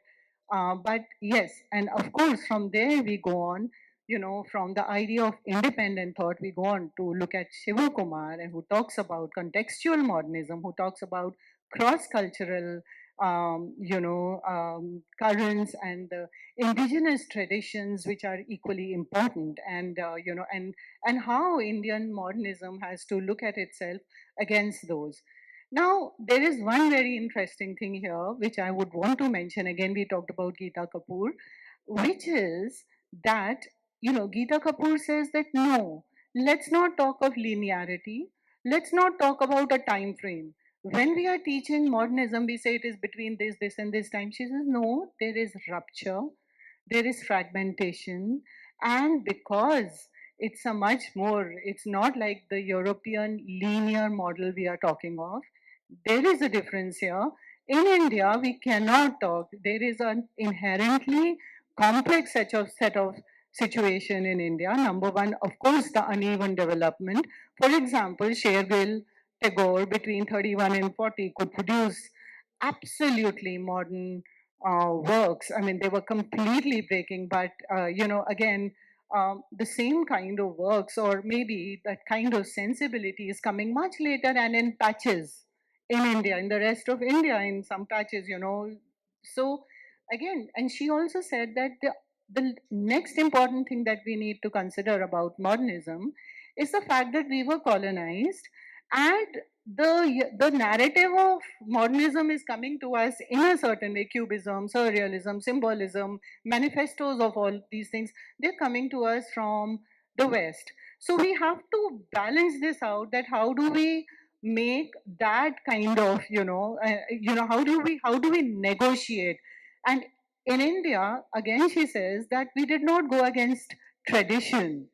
But yes, and of course, from there we go on, from the idea of independent thought, we go on to look at Shiva Kumar, and who talks about contextual modernism, who talks about cross-cultural, currents and the indigenous traditions, which are equally important, and and how Indian modernism has to look at itself against those. Now, there is one very interesting thing here which I would want to mention. Again, we talked about Geeta Kapoor, which is that, Geeta Kapoor says that no, let's not talk of linearity, let's not talk about a time frame. When we are teaching modernism, we say it is between this, and this time. She says, no, there is rupture, there is fragmentation, and because it's a much more, it's not like the European linear model we are talking of. There is a difference here. In India, we cannot talk. There is an inherently complex set of situation in India. Number one, of course, the uneven development. For example, Shergill Tagore between 31 and 40 could produce absolutely modern works. I mean, they were completely breaking, but again, the same kind of works, or maybe that kind of sensibility, is coming much later and in patches in India, in the rest of India, in some patches. So again, and she also said that the next important thing that we need to consider about modernism is the fact that we were colonized, and the narrative of modernism is coming to us in a certain way. Cubism, surrealism, symbolism, manifestos of all these things, they're coming to us from the West. So we have to balance this out, that how do we make that kind of, how do we negotiate. And in India, again, she says that we did not go against tradition.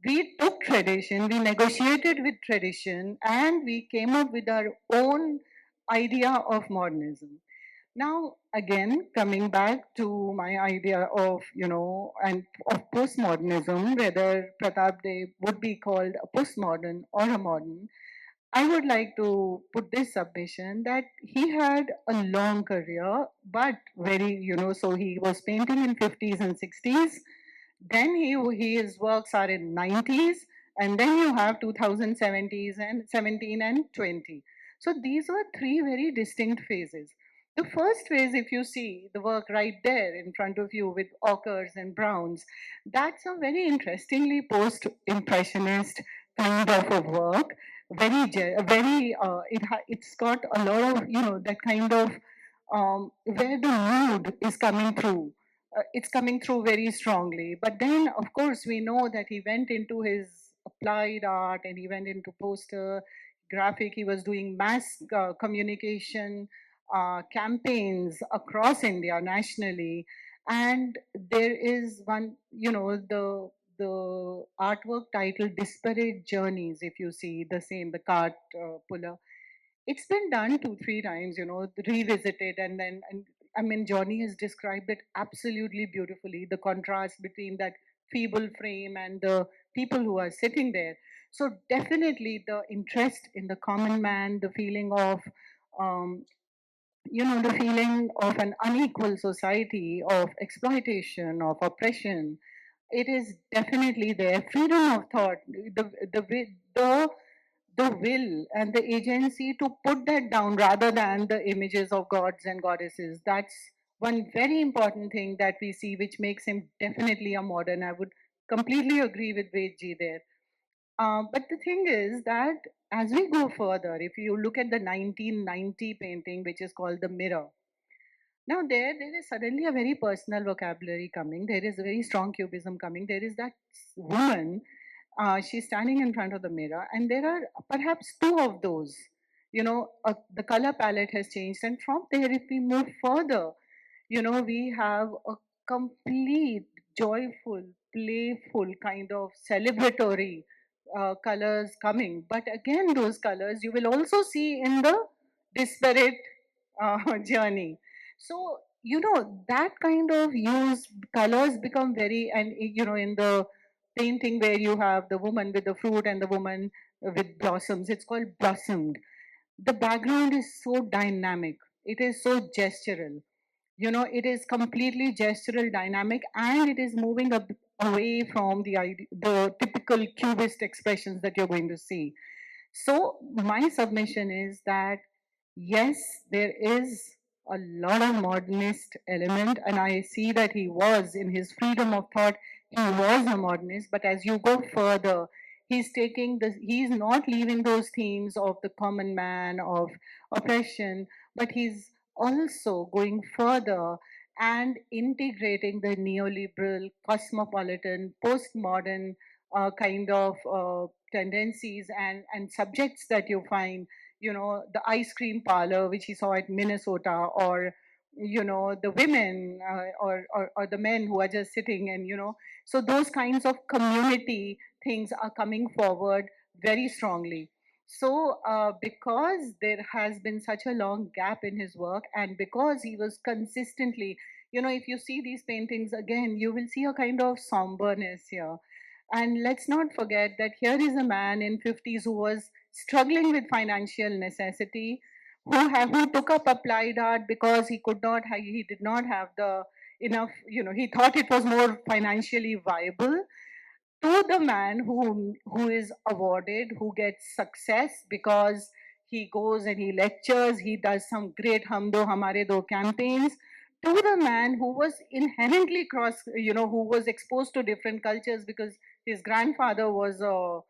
We took tradition, we negotiated with tradition, and we came up with our own idea of modernism. Now, again, coming back to my idea of, and of postmodernism, whether Pratap Deb would be called a postmodern or a modern, I would like to put this submission that he had a long career, but very, so he was painting in 50s and 60s. Then his works are in 90s, and then you have 2070s and 17 and 20. So these were three very distinct phases. The first phase, if you see the work right there in front of you with ochres and browns, that's a very interestingly post-impressionist kind of a work. Very, it's got a lot of, that kind of where the mood is coming through. It's coming through very strongly. But then, of course, we know that he went into his applied art, and he went into poster, graphic. He was doing mass communication campaigns across India, nationally. And there is one, the artwork titled Disparate Journeys, if you see the same, the cart puller. It's been done 2 3 times, revisited, and then, and I mean, Johnny has described it absolutely beautifully, the contrast between that feeble frame and the people who are sitting there. So definitely the interest in the common man, the feeling of um, the feeling of an unequal society, of exploitation, of oppression, it is definitely there. Freedom of thought, the will and the agency to put that down rather than the images of gods and goddesses. That's one very important thing that we see, which makes him definitely a modern. I would completely agree with Vedji there. But the thing is that as we go further, if you look at the 1990 painting, which is called The Mirror, now there is suddenly a very personal vocabulary coming. There is a very strong cubism coming. There is that woman She's standing in front of the mirror, and there are perhaps two of those. The color palette has changed, and from there, if we move further, we have a complete, joyful, playful kind of celebratory colors coming. But again, those colors you will also see in the disparate journey. So, that kind of use colors become very, and in the painting where you have the woman with the fruit and the woman with blossoms, it's called blossomed. The background is so dynamic, it is so gestural. It is completely gestural dynamic, and it is moving away from the typical cubist expressions that you're going to see. So my submission is that yes, there is a lot of modernist element, and I see that he was, in his freedom of thought, he was a modernist. But as you go further, he's not leaving those themes of the common man, of oppression, but he's also going further and integrating the neoliberal, cosmopolitan, postmodern kind of tendencies and subjects that you find, the ice cream parlor, which he saw at Minnesota, or, the women, or the men who are just sitting, and, so those kinds of community things are coming forward very strongly. So, because there has been such a long gap in his work, and because he was consistently, if you see these paintings again, you will see a kind of somberness here. And let's not forget that here is a man in 50s who was struggling with financial necessity, who took up applied art because he did not have the enough, he thought it was more financially viable, to the man who is awarded, who gets success because he goes and he lectures, he does some great Hum Do Hamare Do campaigns, to the man who was inherently who was exposed to different cultures because his grandfather was a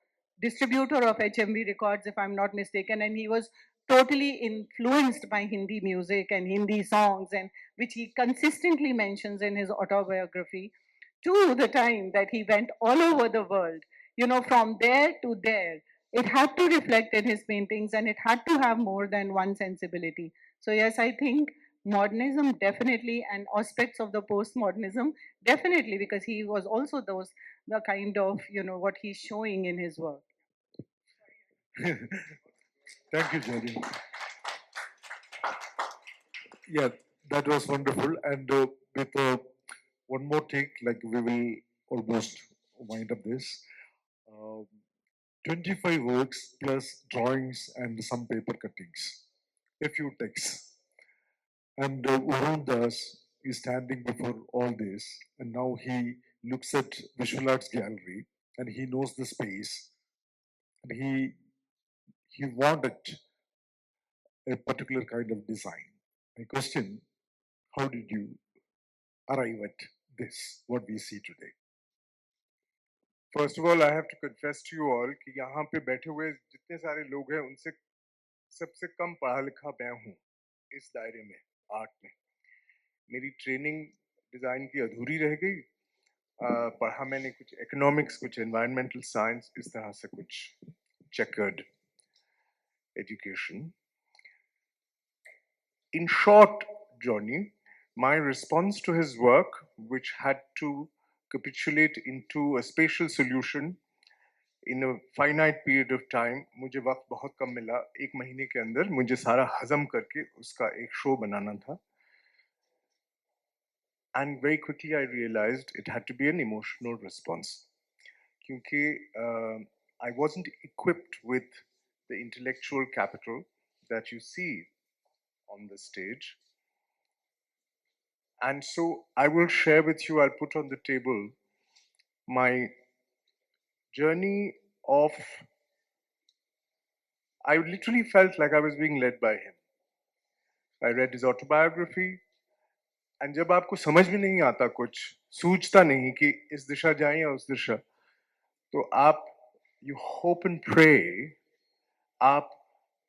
distributor of HMV records, if I'm not mistaken, and he was totally influenced by Hindi music and Hindi songs, and which he consistently mentions in his autobiography, to the time that he went all over the world, from there to there. It had to reflect in his paintings, and it had to have more than one sensibility. So, yes, I think modernism definitely, and aspects of the postmodernism definitely, because he was also the kind of, what he's showing in his work. Thank you, Jerry. Yeah, that was wonderful. And with one more take, like we will almost wind up this. Um 25 works plus drawings and some paper cuttings, a few texts. And Varun Das is standing before all this, and now he looks at Visual Arts Gallery, and he knows the space, and he wanted a particular kind of design. My question: how did you arrive at this, what we see today? First of all I have to confess to you all कि यहाँ पे बैठे हुए जितने सारे लोग हैं उनसे सबसे कम पढ़ा लिखा मैं हूँ इस दायरे में, आर्ट में। मेरी ट्रेनिंग डिज़ाइन की अधूरी रह गई। पढ़ा मैंने कुछ इकोनॉमिक्स, कुछ एनवायरमेंटल साइंस, इस तरह से कुछ chequered education. In short, Johnny, my response to his work, which had to capitulate into a spatial solution in a finite period of time, मुझे वक्त बहुत कम मिला। एक महीने के अंदर मुझे सारा हजम करके उसका एक शो बनाना था। And very quickly I realized it had to be an emotional response, क्योंकि I wasn't equipped with the intellectual capital that you see on the stage. And so I will share with you, I'll put on the table my journey of, I literally felt like I was being led by him. I read his autobiography, and जब आपको समझ में नहीं आता, कुछ सूझता नहीं कि इस दिशा जाएं या उस दिशा, तो आप you hope and pray, आप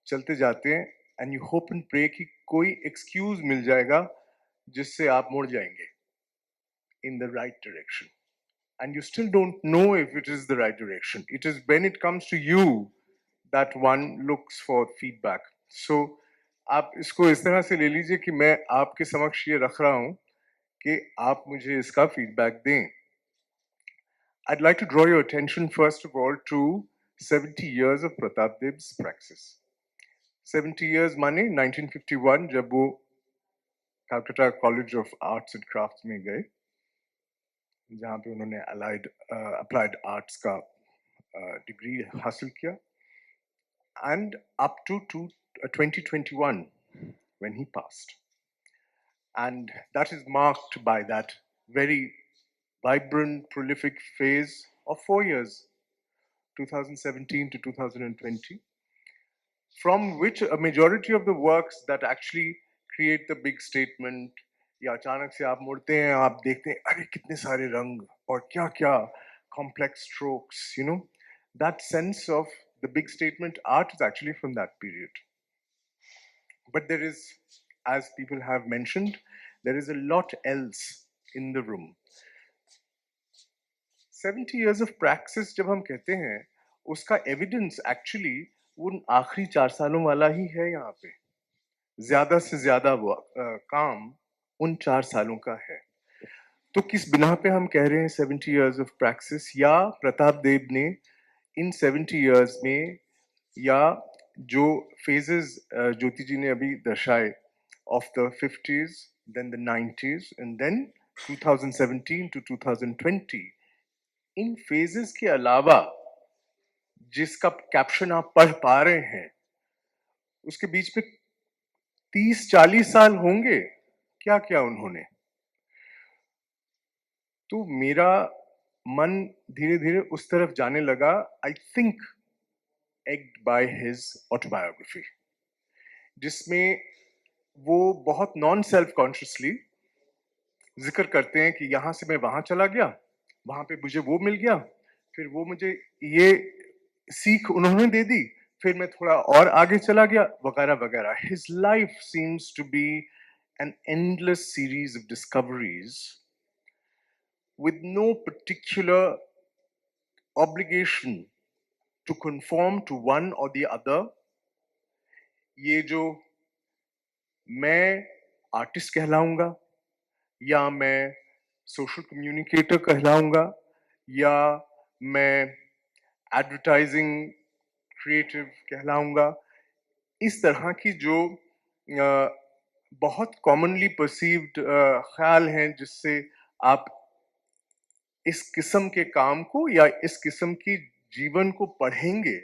चलते जाते हैं, and you hope and pray कि कोई excuse मिल जाएगा जिससे आप मुड़ जाएंगे in the right direction. and you still don't know if it is the right direction. It is when it comes to you that one looks for feedback. So आप इसको इस तरह से ले लीजिए कि मैं आपके समक्ष ये रख रहा हूँ कि आप मुझे इसका feedback दें. I'd like to draw your attention first of all to 70 years of Pratap Deb's praxis. 70 years माने 1951 जब वो Calcutta College of Arts and Crafts में गए, जहाँ पे उन्होंने applied arts का degree हासिल किया, and up to 2021 when he passed. And that is marked by that very vibrant, prolific phase of 4 years, 2017 to 2020, from which a majority of the works that actually create the big statement, या अचानक से आप मुड़ते हैं, आप देखते हैं, अरे कितने सारे रंग और क्या क्या complex strokes, you know, that sense of the big statement art is actually from that period. But there is, as people have mentioned, there is a lot else in the room. 70 years of praxis जब हम कहते हैं, उसका evidence actually उन आखिरी 4 सालों वाला ही है यहाँ पे. ज़्यादा से ज़्यादा काम उन 4 सालों का है. तो किस बिना पे हम कह रहे हैं 70 years of praxis, या प्रताप देव ने इन 70 years में, या जो phases ज्योति जी ने अभी दर्शाए of the 50s, then the 90s, and then 2017 to 2020, in phases के अलावा जिसका कैप्शन आप पढ़ पा रहे हैं, उसके बीच में 30-40 साल होंगे. क्या क्या उन्होंने. तो मेरा मन धीरे धीरे उस तरफ जाने लगा. I think egged by his autobiography, जिसमें वो बहुत नॉन सेल्फ कॉन्शियसली जिक्र करते हैं कि यहाँ से मैं वहां चला गया, वहां पे मुझे वो मिल गया, फिर वो मुझे ये सीख उन्होंने दे दी, फिर मैं थोड़ा और आगे चला गया, वगैरह वगैरह. His life seems to be an endless series of discoveries with no particular obligation to conform to one or the other. ये जो मैं आर्टिस्ट कहलाऊंगा, या मैं सोशल कम्युनिकेटर कहलाऊंगा, या मैं एडवर्टाइजिंग क्रिएटिव कहलाऊंगा, इस तरह की जो बहुत कॉमनली परसीव्ड ख्याल हैं जिससे आप इस किस्म के काम को या इस किस्म की जीवन को पढ़ेंगे,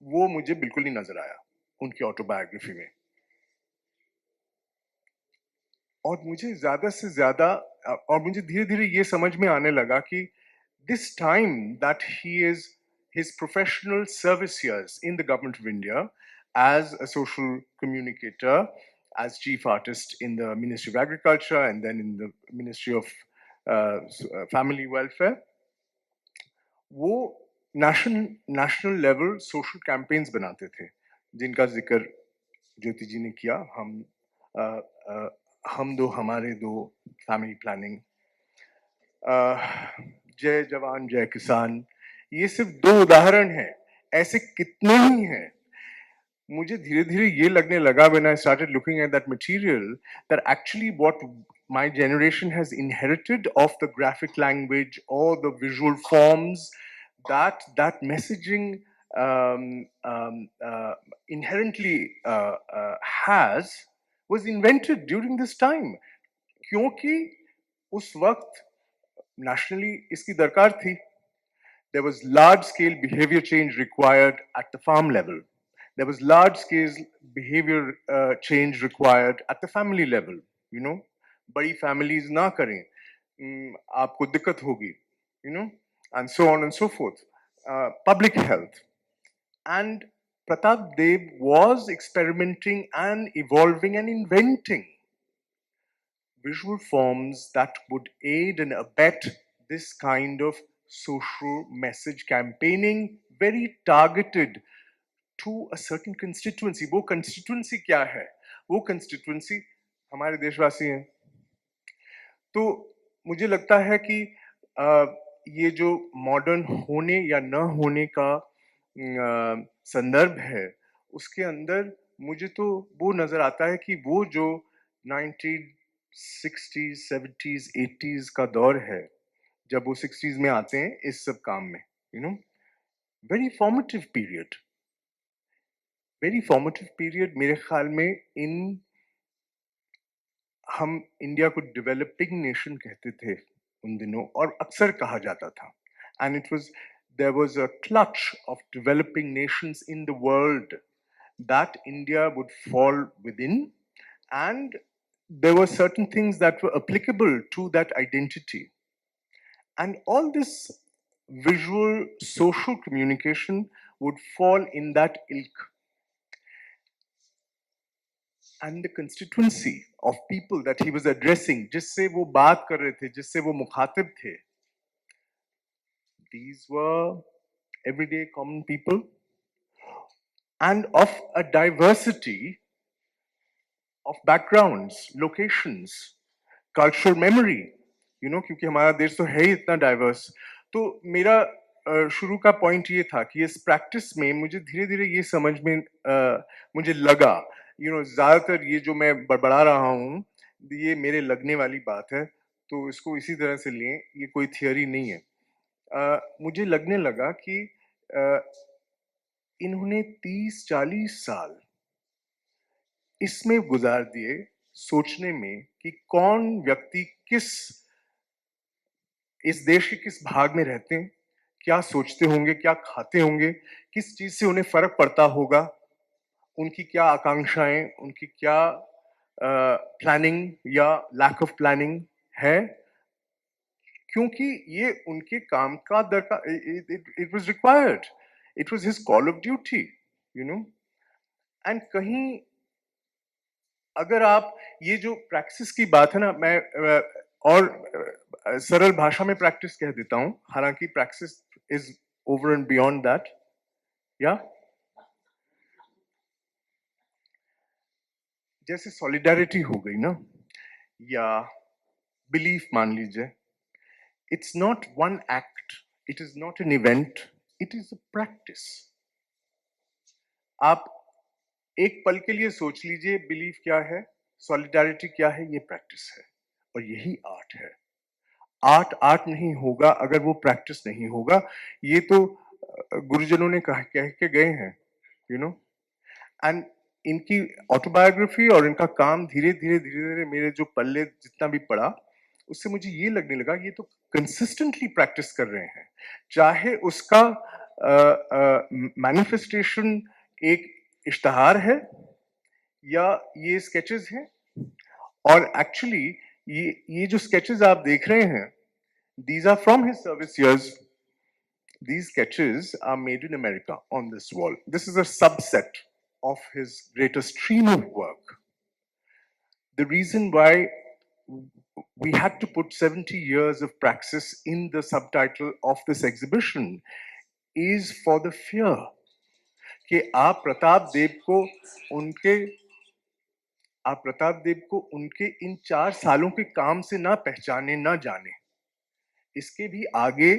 वो मुझे बिल्कुल नहीं नजर आया उनकी ऑटोबायोग्राफी में. और मुझे ज्यादा से ज्यादा, और मुझे धीरे धीरे ये समझ में आने लगा कि this time that he is his professional service years in the government of India as a social communicator, as chief artist in the Ministry of Agriculture and then in the Ministry of Family Welfare, वो national level social campaigns बनाते थे, जिनका जिक्र ज्योति जी ने किया. हम दो हमारे दो, फैमिली प्लानिंग, जय जवान जय किसान, ये सिर्फ 2 उदाहरण हैं. ऐसे कितने ही हैं. मुझे धीरे धीरे ये लगने लगा when I started looking at that material that actually what my generation has inherited of the graphic language or the visual forms, that messaging inherently was invented during this time. क्योंकि उस वक्त nationally इसकी दरकार थी. There was large scale behavior change required at the farm level. There was large scale behavior change required at the family level. You know, बड़ी families ना करें, आपको दिक्कत होगी, you know, and so on and so forth. Public health. And Pratap Deb was experimenting and evolving and inventing visual forms that would aid and abet this kind of social message campaigning, very targeted to a certain constituency. वो constituency क्या है? वो constituency हमारे देशवासी हैं. तो मुझे लगता है कि ये जो मॉडर्न होने या न होने का संदर्भ है, उसके अंदर मुझे तो वो नजर आता है कि वो जो 1960s, 70s, 80s का दौर है, जब वो 60s में आते हैं इस सब काम में, you know, very formative period, very formative period. मेरे ख्याल में इन हम इंडिया को डेवलपिंग नेशन कहते थे उन दिनों, और अक्सर कहा जाता था, and it was, there was a clutch of developing nations in the world that India would fall within, and there were certain things that were applicable to that identity. And all this visual social communication would fall in that ilk. And the constituency of people that he was addressing, जिससे वो बात कर रहे थे, जिससे वो मुखातिब थे, these were everyday common people and of a diversity of backgrounds, locations, cultural memory, you know, क्योंकि हमारा देश तो है ही इतना डाइवर्स। तो मेरा शुरू का पॉइंट ये था कि इस प्रैक्टिस में मुझे धीरे धीरे ये समझ में मुझे लगा, यू नो, ज्यादातर ये जो मैं बड़बड़ा रहा हूँ ये मेरे लगने वाली बात है, तो इसको इसी तरह से लें, ये कोई थियोरी नहीं है। मुझे लगने लगा कि इन्होंने 30-40 साल इसमें गुजार दिए सोचने में कि कौन व्यक्ति किस, इस देश के किस भाग में रहते हैं, क्या सोचते होंगे, क्या खाते होंगे, किस चीज से उन्हें फर्क पड़ता होगा, उनकी क्या आकांक्षाएं, उनकी क्या प्लानिंग या लैक ऑफ प्लानिंग है, क्योंकि ये उनके काम का दरकार, it was required, it was his call of duty, you know. And कहीं अगर आप ये जो प्रैक्टिस की बात है ना, मैं और सरल भाषा में प्रैक्टिस कह देता हूं, हालांकि practice is over and beyond that, या जैसे सॉलिडारिटी हो गई ना, या बिलीफ मान लीजिए, it's not one act, it is not an event, it is a practice. आप एक पल के लिए सोच लीजिए, बिलीफ क्या है, सॉलिडारिटी क्या है, ये प्रैक्टिस है, और यही आर्ट है। आर्ट आर्ट नहीं होगा अगर वो प्रैक्टिस नहीं होगा। ये तो गुरुजनों ने कह के गए हैं, यू नो। एंड इनकी ऑटोबायोग्राफी और इनका काम धीरे धीरे धीरे धीरे मेरे जो पल्ले जितना भी पड़ा, उससे मुझे ये लगने लगा ये तो कंसिस्टेंटली प्रैक्टिस कर रहे हैं, चाहे उसका मैनिफेस्टेशन एक इश्तहार है या ये स्केचेस हैं। और एक्चुअली ये जो स्केचेस आप देख रहे हैं, these are from his service years. These sketches are made in America on this wall. This is a subset of his greater stream of work. The reason why we had to put 70 years of praxis in the subtitle of this exhibition is for the fear कि आप प्रताप देव को उनके इन 4 सालों के काम से ना पहचाने, ना जाने, इसके भी आगे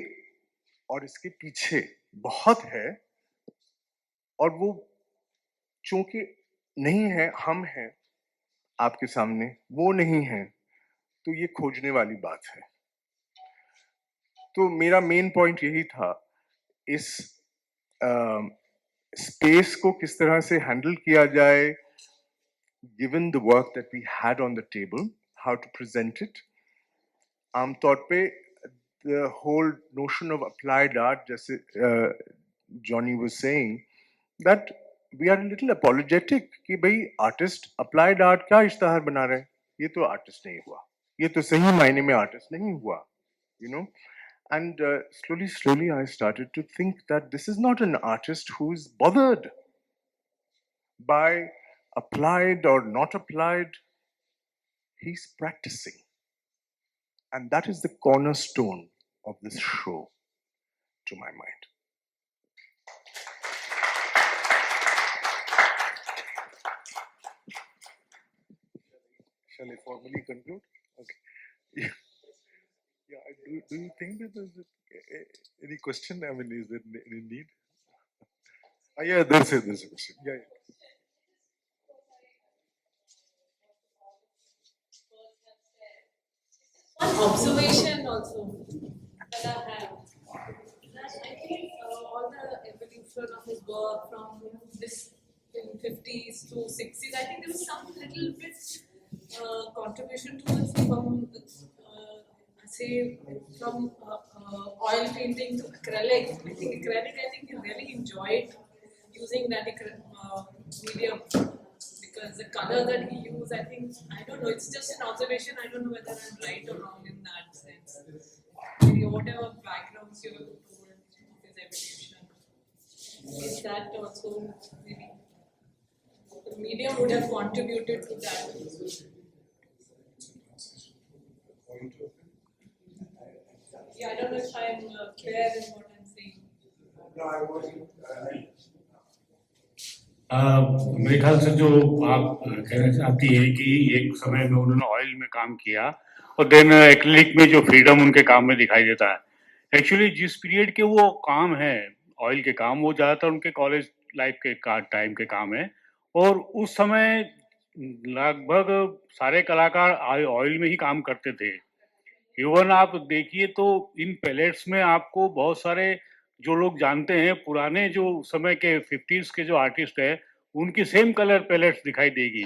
और इसके पीछे बहुत है, और वो चूंकि नहीं है, हम हैं आपके सामने, वो नहीं है, तो ये खोजने वाली बात है। तो मेरा मेन पॉइंट यही था, इस स्पेस को किस तरह से हैंडल किया जाए, given the work that we had on the table, how to present it. आमतौर पे the whole notion of applied art, जैसे Johnny was saying, that we are a little apologetic कि भाई आर्टिस्ट applied art क्या इश्तहार बना रहे हैं, ये तो आर्टिस्ट नहीं हुआ, ये तो सही मायने में आर्टिस्ट नहीं हुआ, you know. And slowly I started to think that this is not an artist who is bothered by applied or not applied, he's practicing. And that is the cornerstone of this show, to my mind. Shall I formally conclude? Okay. Yeah, do you think that there's any question? I mean, is there any need? Yeah, there's a question. Yeah, yeah. One observation also that I have that I think all the evolution of his work from this in 50s to 60s, I think there was some little bit contribution towards from say from oil painting to acrylic. I think acrylic. I think he really enjoyed using that medium because the color that he used, I think, I don't know, it's just an observation. I don't know whether I'm right or wrong in that sense. Maybe whatever backgrounds you have told of his evolution, is that also maybe the medium would have contributed to that? Yeah, I don't know if I'm clear in what I'm saying. मेरे ख्याल से जो आप कहना चाहती है कि एक समय में उन्होंने ऑयल में काम किया और देन एक्रिलिक में जो फ्रीडम उनके काम में दिखाई देता है एक्चुअली जिस पीरियड के वो काम है ऑयल के काम वो ज़्यादातर उनके कॉलेज लाइफ के टाइम के काम है और उस समय लगभग सारे कलाकार ऑयल में ही काम करते थे इवन आप देखिए तो इन पैलेट्स में आपको बहुत सारे जो लोग जानते हैं पुराने जो समय के 50s के जो आर्टिस्ट है उनकी सेम कलर पैलेट्स दिखाई देगी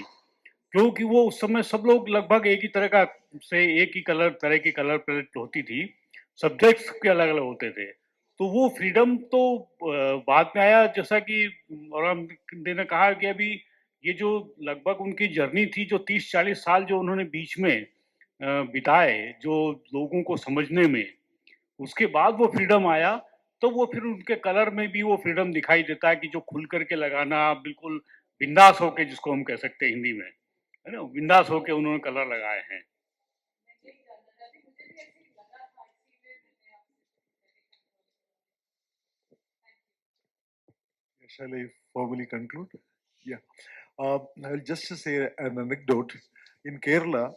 क्योंकि वो उस समय सब लोग लगभग एक ही तरह का से एक ही तरह की कलर पैलेट होती थी सब्जेक्ट्स के अलग अलग होते थे तो वो फ्रीडम तो बाद में आया जैसा कि और हम ने कहा कि अभी ये जो लगभग उनकी जर्नी थी जो 30-40 साल जो उन्होंने बीच में बिताए जो लोगों को समझने में उसके बाद वो फ्रीडम आया तो वो फिर उनके कलर में भी वो फ्रीडम दिखाई देता है कि जो खुल करके लगाना बिल्कुल बिंदास होके जिसको हम कह सकते हैं हिंदी में है ना बिंदास होके उन्होंने कलर लगाए हैं Shall I formally conclude? Yeah. I'll just say an anecdote. In Kerala,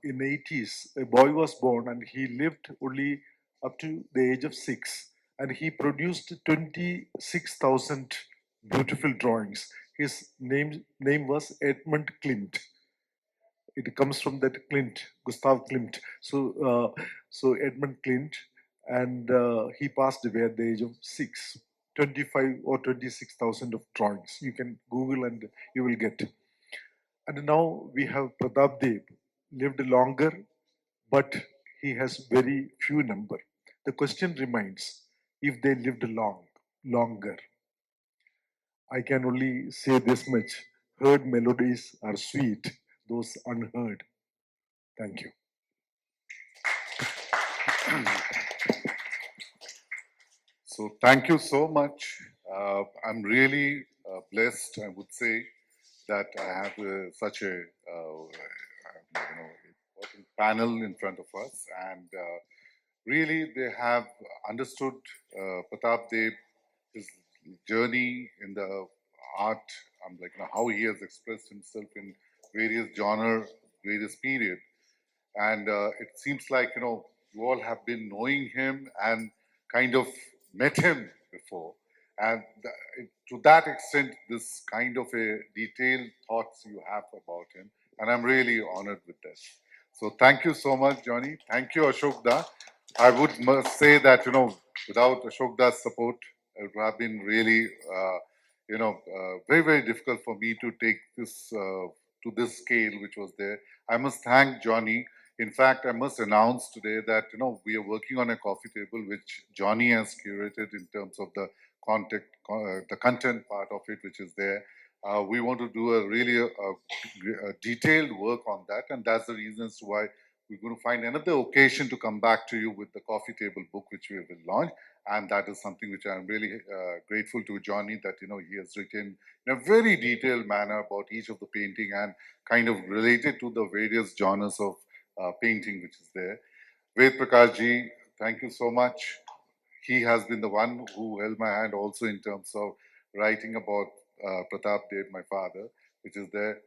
in the 80s, a boy was born and he lived only up to the age of 6. And he produced 26,000 beautiful drawings. His name was Edmund Klimt. It comes from that Klimt, Gustav Klimt. So Edmund Klimt, and he passed away at the age of 6. 25 or 26,000 of drawings. You can Google and you will get. And now we have Pratap Deb, lived longer, but he has very few number. The question remains, if they lived longer, I can only say this much. Heard melodies are sweet, those unheard. Thank you. So thank you so much. I'm really blessed, I would say, that I have such a important panel in front of us, and really they have understood Pratap Deb, his journey in the art, like how he has expressed himself in various genre, various period, and it seems like you all have been knowing him and kind of met him before, and to that extent this kind of a detailed thoughts you have about him, and I'm really honored with this. So thank you so much, Johnny. Thank you, Ashok Da. I would must say that without Ashok Da's support it would have been really very very difficult for me to take this to this scale which was there. I must thank Johnny. In fact, I must announce today that we are working on a coffee table which Johnny has curated in terms of the the content part of it, which is there. We want to do a really a detailed work on that, and that's the reason as to why we're going to find another occasion to come back to you with the coffee table book which we will launch, and that is something which I'm really grateful to Johnny that he has written in a very detailed manner about each of the painting and kind of related to the various genres of painting which is there. Ved Prakash ji, thank you so much. He has been the one who held my hand also in terms of writing about Pratap Deb, my father, which is there.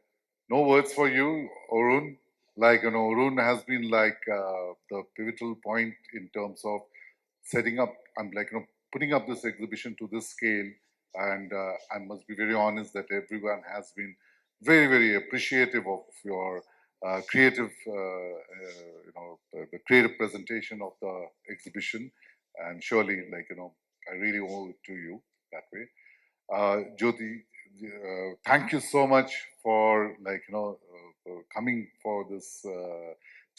No words for you, Arun. like, Arun has been like the pivotal point in terms of setting up, I'm like, putting up this exhibition to this scale. And I must be very honest that everyone has been very, very appreciative of your creative, the creative presentation of the exhibition. And surely, like, I really owe it to you that way. Jyoti, thank you so much for like for coming for this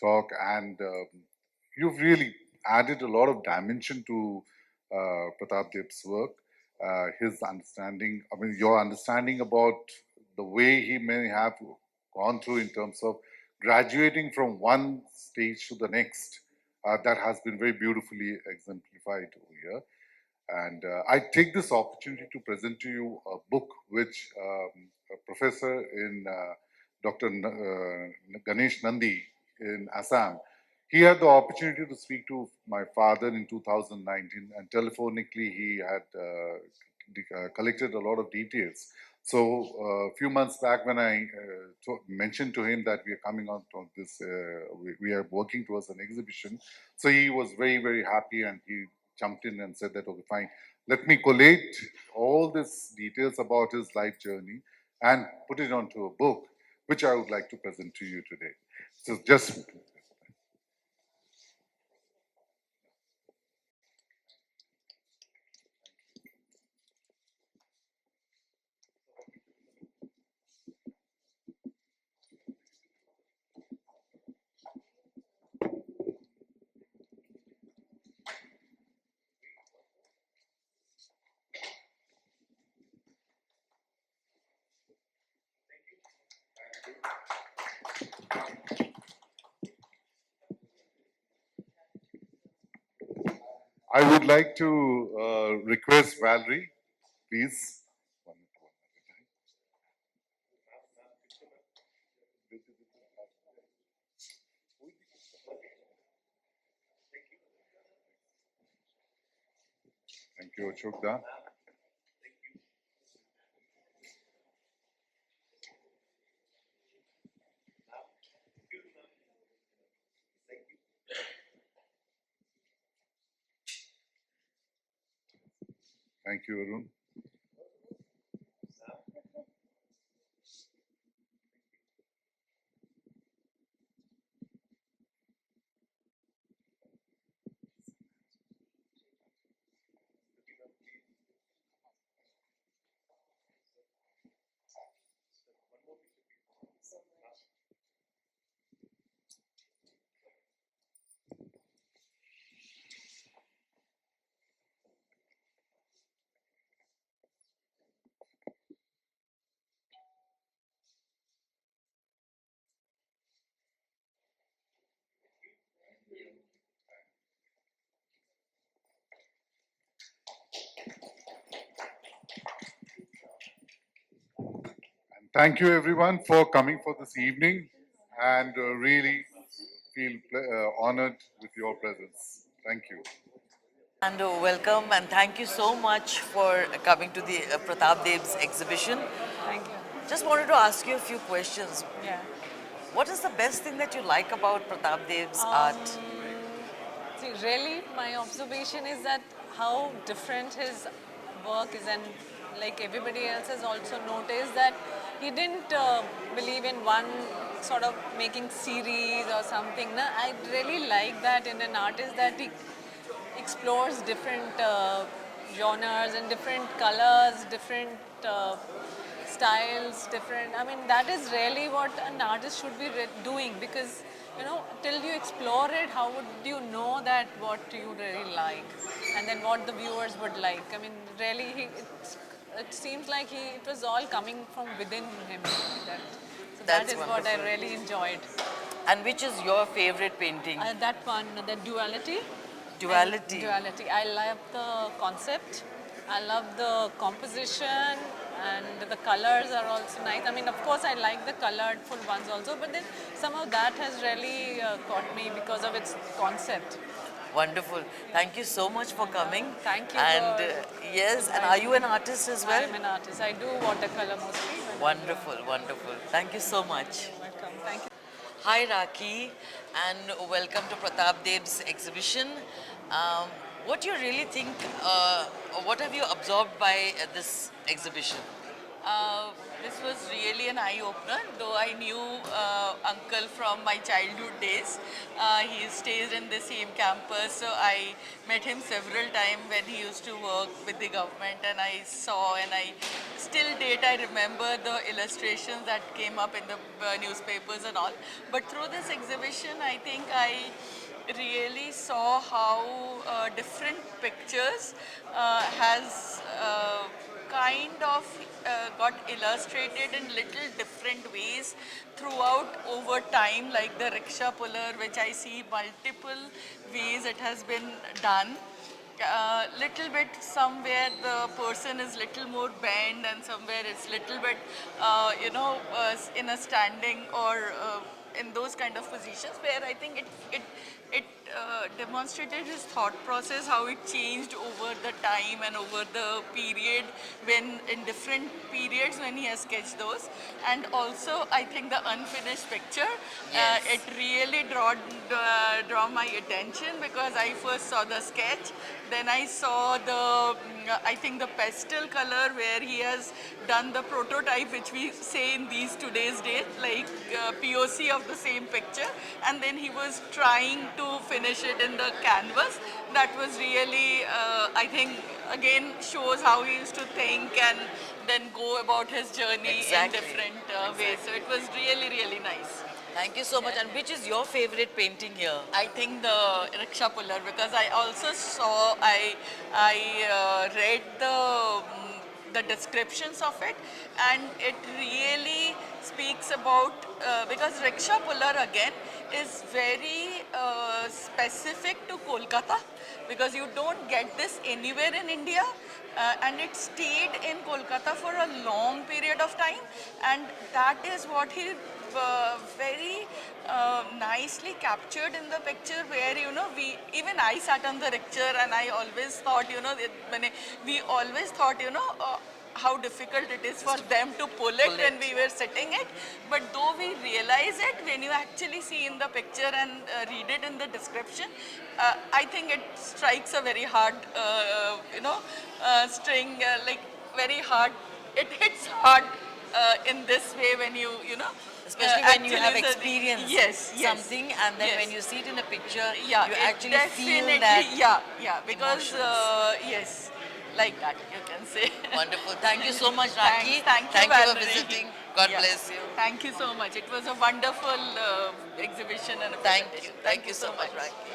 talk, and you've really added a lot of dimension to Pratap Deb's work. His understanding, I mean, your understanding about the way he may have gone through in terms of graduating from one stage to the next, that has been very beautifully exemplified over here. And I take this opportunity to present to you a book which a professor in Dr. Ganesh Nandi in Assam, he had the opportunity to speak to my father in 2019, and telephonically he had collected a lot of details. So a few months back, when I mentioned to him that we are coming out on this, we are working towards an exhibition, so he was very, very happy, and he jumped in and said that, okay, fine, let me collate all these details about his life journey and put it onto a book, which I would like to present to you today. So just I would like to request Valerie, please. Thank you, Achokda. Thank you, Arun. Thank you, everyone, for coming for this evening, and really feel honored with your presence. Thank you. And welcome and thank you so much for coming to the Pratap Deb's exhibition. Thank you. Just wanted to ask you a few questions. Yeah. What is the best thing that you like about Pratap Deb's art? See, really, my observation is that how different his work is, and like everybody else has also noticed that he didn't believe in one sort of making series or something. Na? I really like that in an artist that he explores different genres and different colors, different styles, different. I mean, that is really what an artist should be doing, because till you explore it, how would you know that what you really like, and then what the viewers would like? I mean, really, it seems like it was all coming from within him. So that That's is what I wonderful. really enjoyed. And which is your favorite painting? That one, the duality. Duality. Duality. I love the concept. I love the composition, and the colors are also nice. I mean, of course, I like the colorful ones also, but then somehow that has really caught me because of its concept. Wonderful. Thank you so much for coming. Thank you And for yes, and are you an artist as well? I'm an artist. I do watercolor mostly. Wonderful, wonderful. Thank you so much. Welcome. Thank you. Hi Raki, and welcome to Pratap Deb's exhibition. Um, what do you really think, or what have you absorbed by this exhibition? Uh, this was really an eye-opener, though I knew Uncle from my childhood days. He stays in the same campus, so I met him several times when he used to work with the government, and I saw, and I still date, I remember the illustrations that came up in the newspapers and all. But through this exhibition, I think I really saw how different pictures has kind of got illustrated in little different ways throughout over time, like the rickshaw puller, which I see multiple ways it has been done. Little bit somewhere the person is little more bent and somewhere it's little bit in a standing or in those kind of positions where I think it demonstrated his thought process, how it changed over the time and over the period when in different periods when he has sketched those. And also I think the unfinished picture, Yes. it really draw my attention because I first saw the sketch, then I saw I think the pastel color where he has done the prototype, which we say in these today's date, like POC of the same picture, and then he was trying to finish it in the canvas. That was really, I think, again shows how he used to think and then go about his journey Exactly. in different ways. So it was really, really nice. Thank you so much. And which is your favorite painting here? I think the rickshaw puller, because I also saw, I read the descriptions of it, and it really speaks about because rickshaw puller again is very specific to Kolkata, because you don't get this anywhere in India, and it stayed in Kolkata for a long period of time, and that is what he very nicely captured in the picture, where even I sat on the picture and I always thought, we always thought, how difficult it is for them to pull it when we were sitting it, but though we realize it when you actually see in the picture and read it in the description, I think it strikes a very hard string, like very hard, it hits hard in this way when Especially when you actually have the- experienced yes, yes, something and then yes. when you see it in a picture, Yeah, you it actually feel definitely- that. yeah, because yes, like that you can say. Wonderful. Thank you so much, Raki. Thank you, Thank you for Valerie. visiting. God Yeah. bless you. Thank you so much. It was a wonderful exhibition and a Thank you. presentation. Thank you so much, Raki.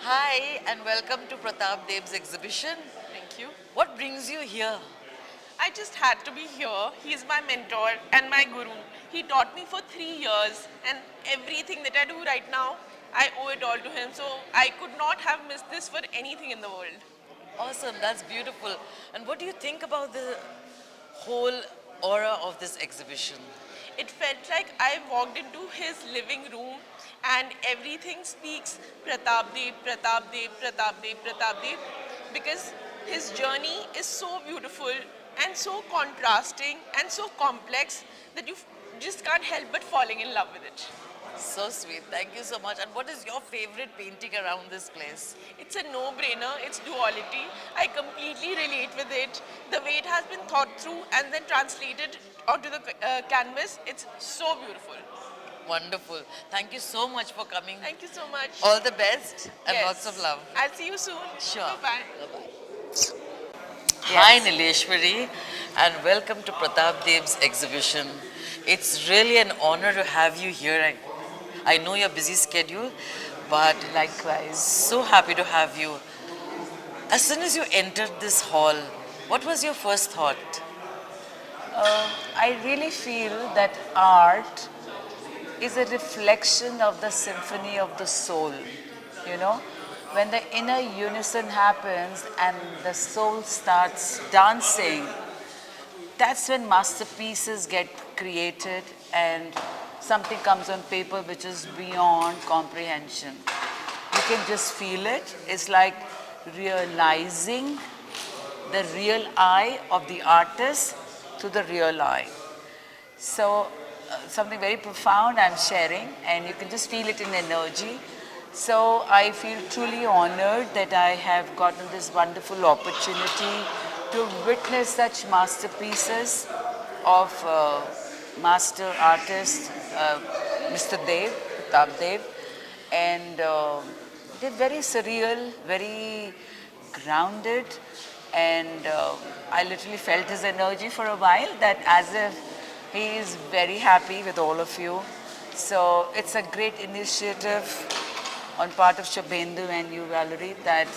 Hi, and welcome to Pratap Deb's exhibition. Thank you. What brings you here? I just had to be here. He's my mentor and my guru. He taught me for 3 years, and everything that I do right now, I owe it all to him. So I could not have missed this for anything in the world. Awesome, that's beautiful. And what do you think about the whole aura of this exhibition? It felt like I walked into his living room and everything speaks Pratap Deb, Pratap Deb, Pratap Deb, Pratap Deb, because his journey is so beautiful and so contrasting and so complex that you just can't help but falling in love with it. So sweet. Thank you so much. And what is your favorite painting around this place? It's a no-brainer, it's duality. I completely relate with it. The way it has been thought through and then translated onto the canvas, it's so beautiful. Wonderful. Thank you so much for coming. Thank you so much. All the best and Yes. lots of love. I'll see you soon. Sure. Bye-bye. Hi Nileshwari, and welcome to Pratap Dev's exhibition. It's really an honor to have you here. I know your busy schedule, but Likewise. so happy to have you. As soon as you entered this hall, what was your first thought? I really feel that art is a reflection of the symphony of the soul. You know, when the inner unison happens and the soul starts dancing, that's when masterpieces get created and something comes on paper which is beyond comprehension. You can just feel it. It's like realizing the real eye of the artist to the real eye. So something very profound I'm sharing, and you can just feel it in energy. So I feel truly honored that I have gotten this wonderful opportunity to witness such masterpieces of master artist Mr. Dev, Pratap Deb, and they're very surreal, very grounded, and I literally felt his energy for a while, that as if he is very happy with all of you. So it's a great initiative on part of Shabhendu and you, Valerie, that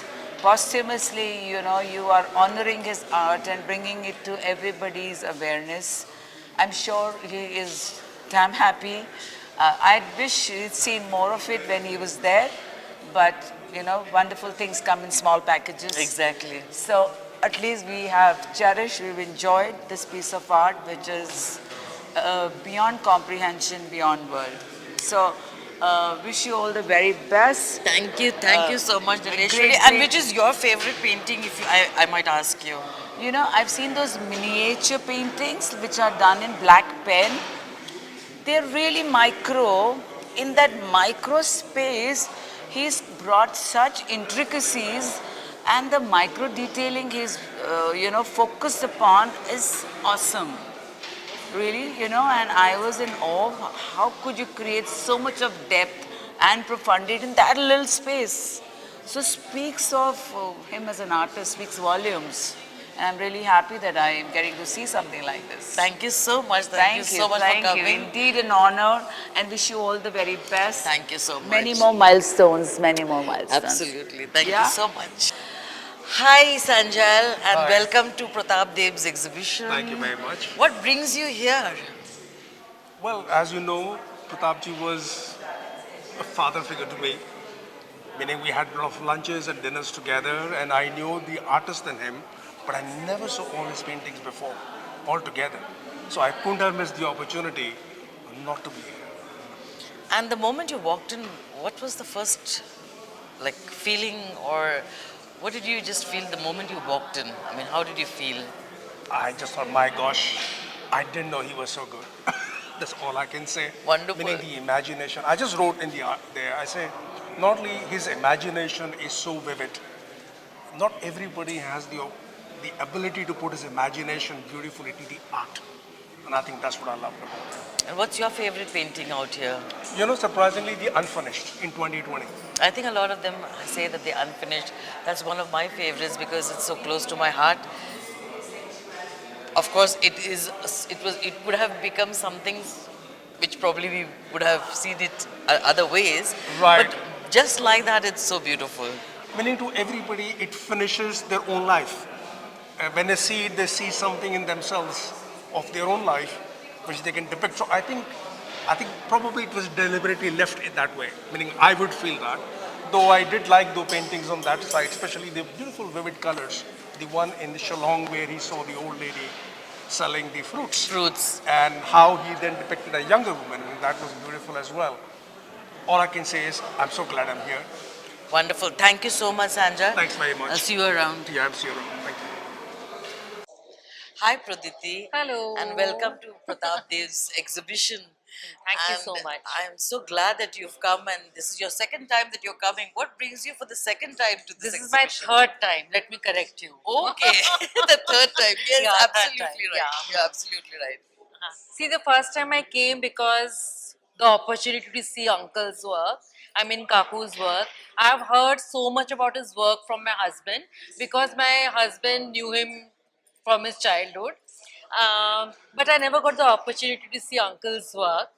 posthumously, you are honoring his art and bringing it to everybody's awareness. I'm sure he is damn happy. I wish he'd seen more of it when he was there, but wonderful things come in small packages. Exactly. So at least we have cherished, we've enjoyed this piece of art, which is beyond comprehension, beyond world. So wish you all the very best. Thank you so much, Dileshwari. And which is your favorite painting, if I might ask you? I've seen those miniature paintings which are done in black pen. They're really micro. In that micro space, he's brought such intricacies, and the micro detailing he's, focused upon is awesome. Really, and I was in awe. How could you create so much of depth and profundity in that little space? So speaks of him as an artist, speaks volumes. And I'm really happy that I am getting to see something like this. Thank you so much. Thank you so much for coming. Indeed an honor, and wish you all the very best. Thank you so much. Many more milestones, many more milestones. Absolutely. Thank you so much. Hi, Sanjal, and welcome to Pratap Deb's exhibition. Thank you very much. What brings you here? Well, as you know, Pratapji was a father figure to me, meaning we had a lot of lunches and dinners together, and I knew the artist in him, but I never saw all his paintings before, all together. So I couldn't have missed the opportunity not to be here. And the moment you walked in, what was the first feeling, or what did you just feel the moment you walked in? I mean, how did you feel? I just thought, my gosh, I didn't know he was so good. That's all I can say. Wonderful. Meaning the imagination. I just wrote in the art there, I say, not only his imagination is so vivid, not everybody has the ability to put his imagination beautifully into the art. And I think that's what I love about it. And what's your favorite painting out here? Surprisingly, the unfinished in 2020. I think a lot of them say that they're unfinished. That's one of my favorites because it's so close to my heart. Of course, it would have become something which probably we would have seen it other ways. Right. But just like that, it's so beautiful. Meaning to everybody, it finishes their own life. When they see it, they see something in themselves of their own life, which they can depict. So I think probably it was deliberately left it that way. Meaning I would feel that. Though I did like the paintings on that side, especially the beautiful vivid colors. The one in the Shillong where he saw the old lady selling the fruits. And how he then depicted a younger woman. And that was beautiful as well. All I can say is, I'm so glad I'm here. Wonderful. Thank you so much, Sanja. Thanks very much. I'll see you around. Yeah, I'll see you around. Thank you. Hi, Praditi. Hello. And welcome to Pratap Dev's exhibition. Thank you so much. I am so glad that you've come, and this is your second time that you're coming. What brings you for the second time to this This is my exhibition? third time. Let me correct you. Okay, the third time. Yes, Yeah, third absolutely time. right. Yeah. You're absolutely right. See, the first time I came because the opportunity to see uncle's work. I mean Kaku's work. I've heard so much about his work from my husband because my husband knew him from his childhood. But I never got the opportunity to see uncle's work.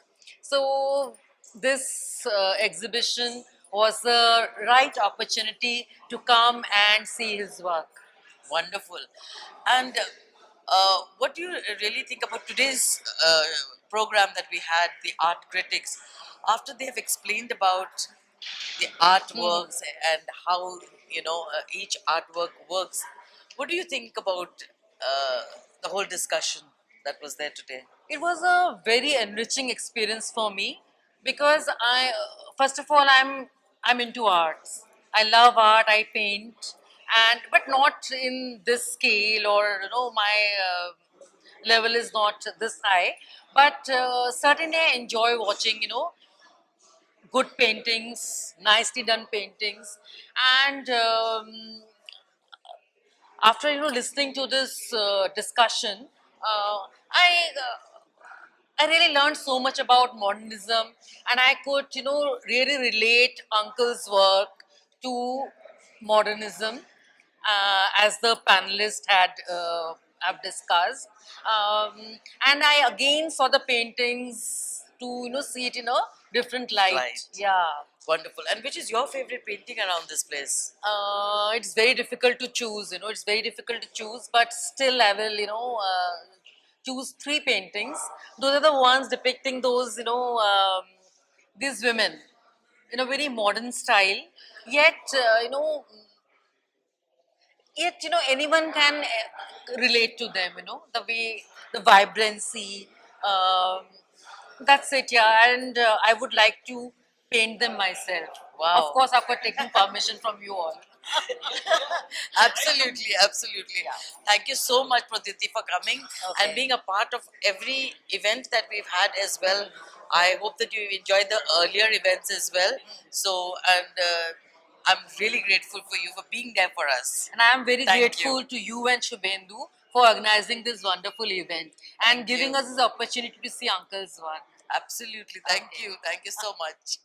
So this exhibition was the right opportunity to come and see his work. Wonderful. And what do you really think about today's program that we had, the art critics? After they have explained about the artworks and how each artwork works, what do you think about the whole discussion that was there today? It was a very enriching experience for me because first of all, I'm into arts. I love art. I paint, but not in this scale or my level is not this high, but certainly I enjoy watching, good paintings, nicely done paintings, and after listening to this discussion, I really learned so much about modernism, and I could, really relate Uncle's work to modernism, as the panelists have discussed. And I again saw the paintings to, see it in a different light. Light. Yeah. Wonderful. And which is your favorite painting around this place? It's very difficult to choose, it's very difficult to choose, but still I will, choose three paintings. Those are the ones depicting those, these women in a very modern style, yet, anyone can relate to them, the way, the vibrancy. Um, that's it, yeah. And I would like to paint them myself. Wow. Of course, after taking permission from you all. Absolutely, absolutely. Thank you so much, Praditi, for coming and being a part of every event that we've had as well. I hope that you enjoyed the earlier events as well. So, and I'm really grateful for you for being there for us. And I am very Thank grateful you. to you and Shubhendu for organizing this wonderful event and Thank giving you. us this opportunity to see Uncle's work. Absolutely. Thank you. Thank you so much.